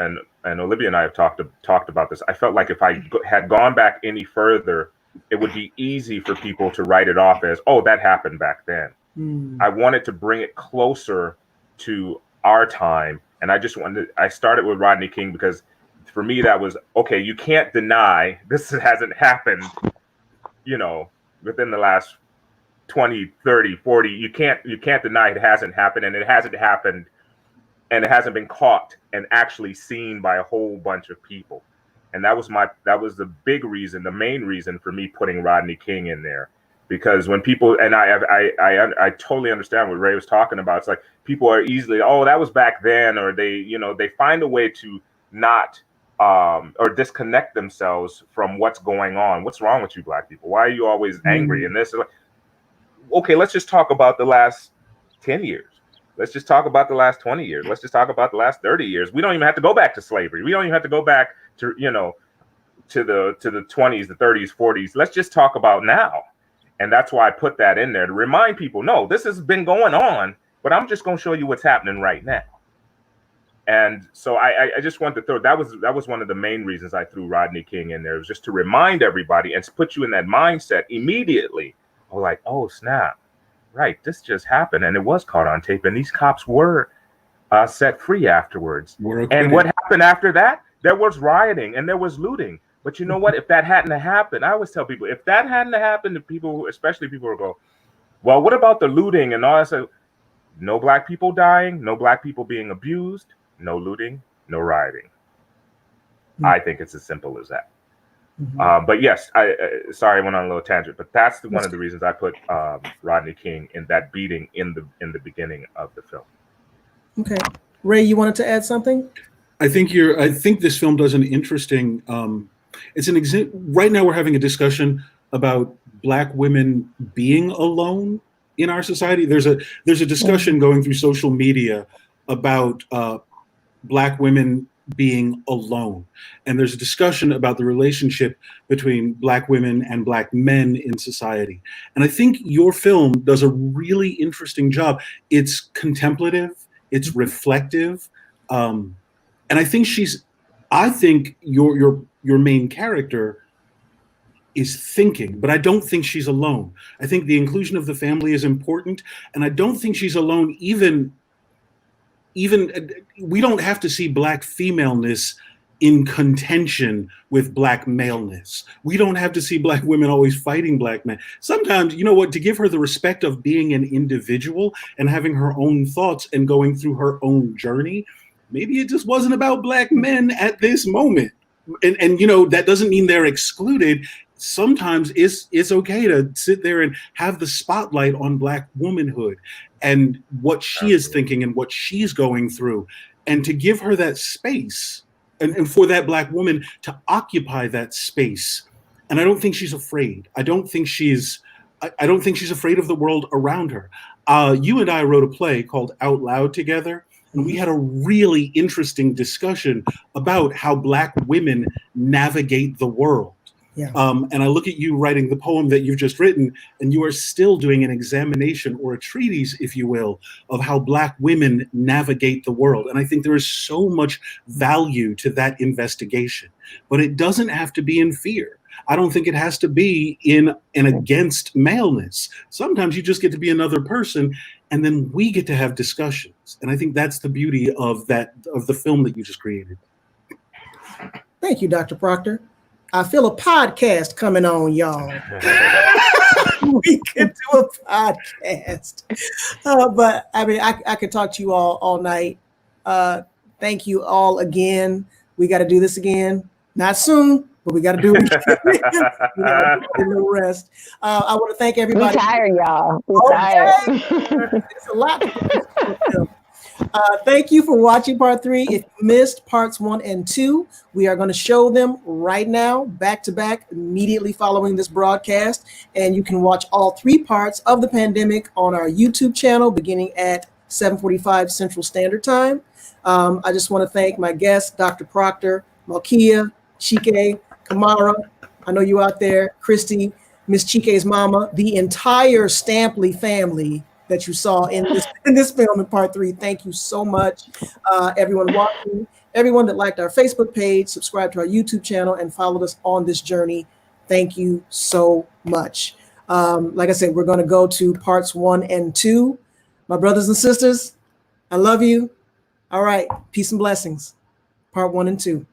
S4: Olivia and I have talked about this. I felt like if I had gone back any further, it would be easy for people to write it off as, oh, that happened back then. I wanted to bring it closer to our time, and I started with Rodney King because for me that was okay. You can't deny this hasn't happened, within the last 20, 30, 40. You can't deny it hasn't happened, and it hasn't happened, and it hasn't been caught and actually seen by a whole bunch of people. And that was the big reason, the main reason for me putting Rodney King in there. Because when people, and I totally understand what Ray was talking about. It's like people are easily, oh, that was back then, or they find a way to not or disconnect themselves from what's going on. What's wrong with you, Black people? Why are you always angry? And this is like, okay, let's just talk about the last 10 years. Let's just talk about the last 20 years. Let's just talk about the last 30 years. We don't even have to go back to slavery. We don't even have to go back to, to the 20s, the 30s, 40s. Let's just talk about now. And that's why I put that in there to remind people, no, this has been going on, but I'm just going to show you what's happening right now. And so I just wanted to throw, that was one of the main reasons I threw Rodney King in there. It was just to remind everybody and to put you in that mindset immediately. Oh, like, oh, snap. Right, this just happened, and it was caught on tape, and these cops were set free afterwards. And what happened after that? There was rioting and there was looting. But you know what? If that hadn't happened, I always tell people, if that hadn't happened, to people, especially people who go, well, what about the looting and all that stuff? No Black people dying, no Black people being abused, no looting, no rioting. I think it's as simple as that. But yes, sorry, I went on a little tangent, but that's one of the reasons I put Rodney King in that beating in the beginning of the film.
S2: Okay, Ray, you wanted to add something?
S5: I think this film does an interesting. Right now we're having a discussion about Black women being alone in our society. There's a discussion going through social media about Black women being alone. And there's a discussion about the relationship between Black women and Black men in society. And I think your film does a really interesting job. It's contemplative, it's reflective. And I think your main character is thinking, but I don't think she's alone. I think the inclusion of the family is important. And I don't think she's alone even we don't have to see Black femaleness in contention with Black maleness. We don't have to see Black women always fighting Black men. Sometimes, you know what, to give her the respect of being an individual and having her own thoughts and going through her own journey, maybe it just wasn't about Black men at this moment. and that doesn't mean they're excluded. Sometimes it's okay to sit there and have the spotlight on Black womanhood and what she is thinking and what she's going through, and to give her that space, and for that Black woman to occupy that space. And I don't think she's afraid. I don't think she's afraid of the world around her. You and I wrote a play called Out Loud together, and we had a really interesting discussion about how Black women navigate the world.
S2: Yeah.
S5: And I look at you writing the poem that you've just written, and you are still doing an examination or a treatise, if you will, of how Black women navigate the world. And I think there is so much value to that investigation, but it doesn't have to be in fear. I don't think it has to be in and against maleness. Sometimes you just get to be another person, and then we get to have discussions. And I think that's the beauty of the film that you just created.
S2: Thank you, Dr. Proctor. I feel a podcast coming on, y'all. We could do a podcast. But I mean, I could talk to you all night. Thank you all again. We got to do this again. Not soon, but we got to do it again. We gotta get a little rest. I want to thank everybody.
S6: We tired, y'all. We tired.
S2: It's a lot to do. Thank you for watching part 3. If you missed parts 1 and 2, we are going to show them right now, back to back, immediately following this broadcast. And you can watch all 3 parts of the pandemic on our YouTube channel beginning at 7:45 Central Standard Time. I just want to thank my guests, Dr. Proctor, Malkia, Chike, Kamara. I know you out there, Christy, Miss Chike's mama, the entire Stampley family that you saw in this film in part 3. Thank you so much, everyone watching, everyone that liked our Facebook page, subscribed to our YouTube channel, and followed us on this journey. Thank you so much. Like I said, we're going to go to parts 1 and 2. My brothers and sisters, I love you. All right, peace and blessings. Part 1 and 2.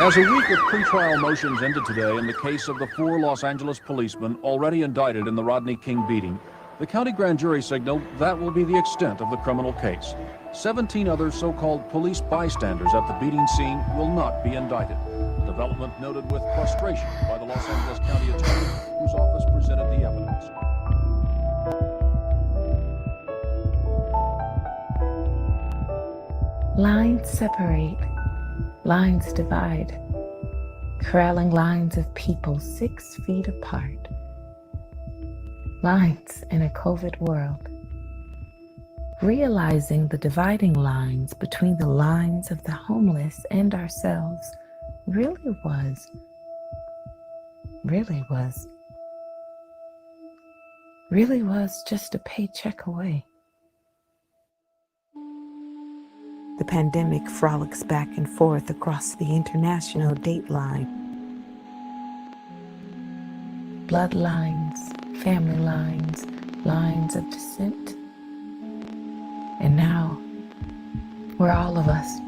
S8: As a week of pretrial motions ended today in the case of the 4 Los Angeles policemen already indicted in the Rodney King beating, the county grand jury signaled that will be the extent of the criminal case. 17 other so-called police bystanders at the beating scene will not be indicted. A development noted with frustration by the Los Angeles County Attorney, whose office presented the evidence.
S3: Lines separate, lines divide, corralling lines of people 6 feet apart. Lines in a COVID world. Realizing the dividing lines between the lines of the homeless and ourselves really was just a paycheck away. The pandemic frolics back and forth across the international date line. Bloodlines, family lines, lines of descent. And now, we're all of us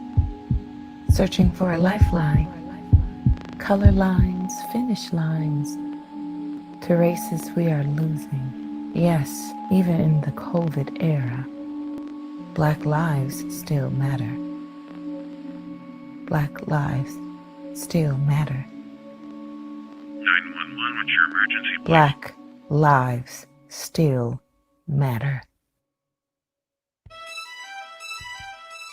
S3: searching for a lifeline. Color lines, finish lines to races we are losing. Yes, even in the COVID era. Black lives still matter. Black lives still matter.
S9: 911, what's your emergency, please?
S3: Black lives still matter.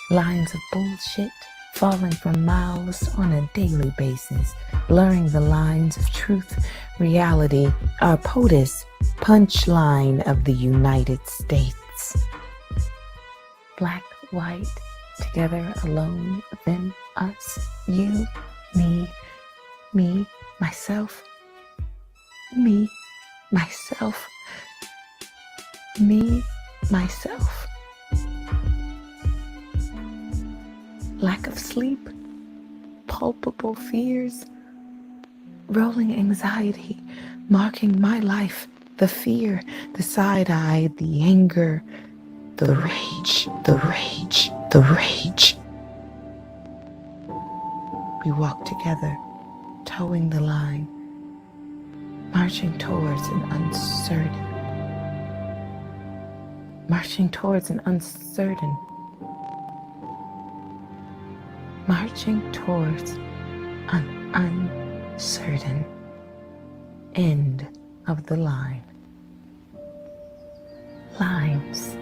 S3: Lines of bullshit falling from mouths on a daily basis, blurring the lines of truth, reality, our POTUS, punchline of the United States. black, white, together, alone, them, us, you, me, myself, me, myself, me, myself. Lack of sleep, palpable fears, rolling anxiety, marking my life, the fear, the side-eye, the anger, the rage, the rage, the rage. We walk together, towing the line, marching towards an uncertain, marching towards an uncertain, marching towards an uncertain end of the line. Lines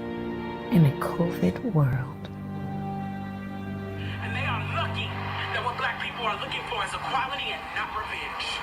S3: in a COVID world.
S9: And they are lucky that what black people are looking for is equality and not revenge.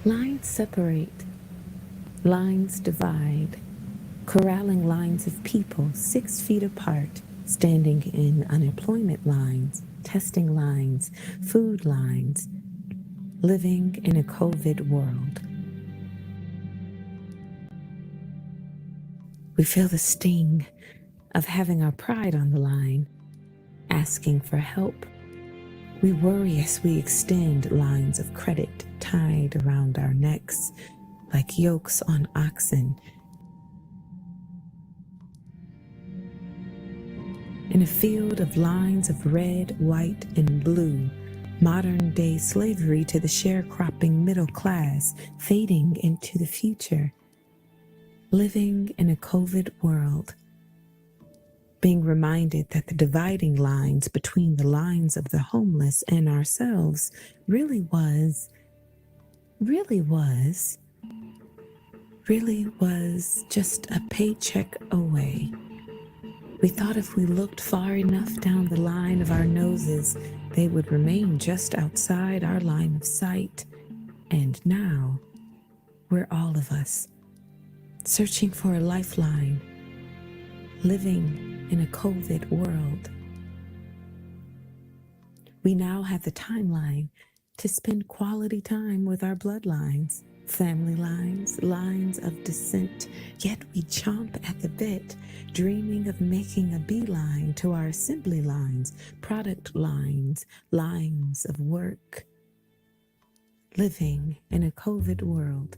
S3: Lines separate Lines divide, corralling lines of people 6 feet apart, standing in unemployment lines, testing lines, food lines, living in a COVID world. We feel the sting of having our pride on the line, asking for help. We worry as we extend lines of credit tied around our necks like yokes on oxen. In a field of lines of red, white, and blue, modern-day slavery to the sharecropping middle class fading into the future. Living in a COVID world, being reminded that the dividing lines between the lines of the homeless and ourselves really was just a paycheck away. We thought if we looked far enough down the line of our noses, they would remain just outside our line of sight. And now, we're all of us, searching for a lifeline, living in a COVID world. We now have the timeline to spend quality time with our bloodlines, family lines, lines of descent, yet we chomp at the bit, dreaming of making a beeline to our assembly lines, product lines, lines of work. Living in a COVID world.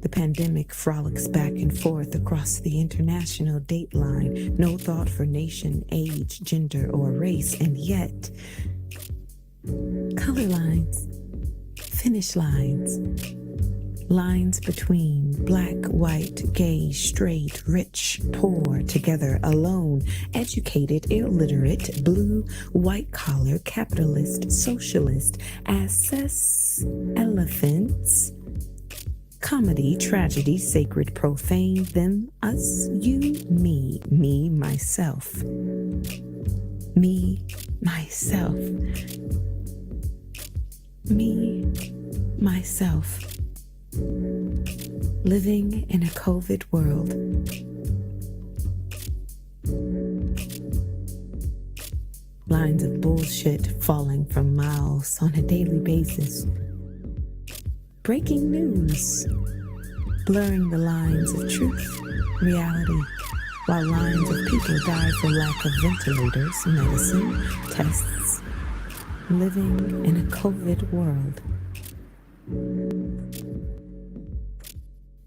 S3: The pandemic frolics back and forth across the international date line, no thought for nation, age, gender, or race, and yet, color lines, finish lines, lines between black, white, gay, straight, rich, poor, together, alone, educated, illiterate, blue, white collar, capitalist, socialist, assess, elephants, comedy, tragedy, sacred, profane, them, us, you, me, myself. Me, myself. Me, myself. Living in a COVID world. Lines of bullshit falling from mouths on a daily basis. Breaking news, blurring the lines of truth, reality, while lines of people die for lack of ventilators, medicine, tests. Living in a COVID world.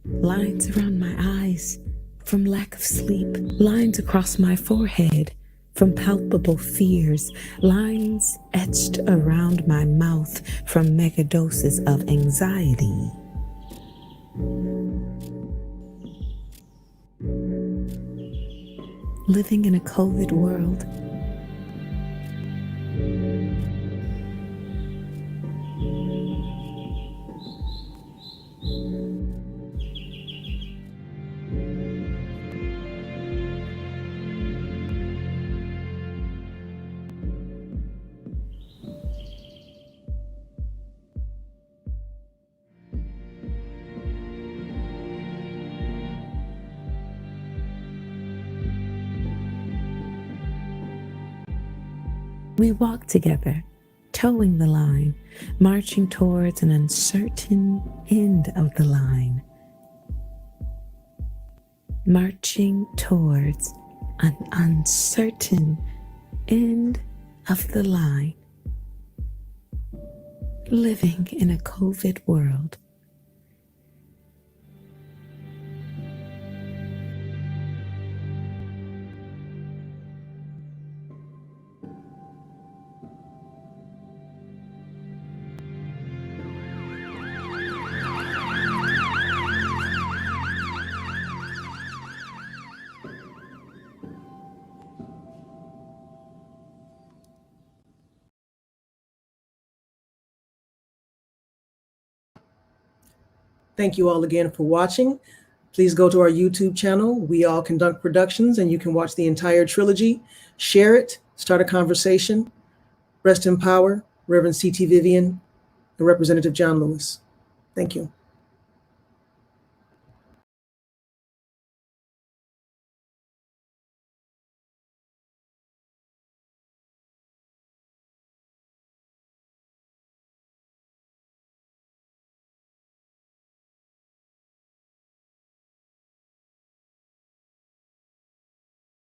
S3: Lines around my eyes from lack of sleep, lines across my forehead from palpable fears, lines etched around my mouth from megadoses of anxiety. Living in a COVID world. We walk together, towing the line, marching towards an uncertain end of the line. Marching towards an uncertain end of the line. Living in a COVID world.
S2: Thank you all again for watching. Please go to our YouTube channel, We All Conduct Productions, and you can watch the entire trilogy. Share it, start a conversation. Rest in power, Reverend C.T. Vivian and Representative John Lewis. Thank you.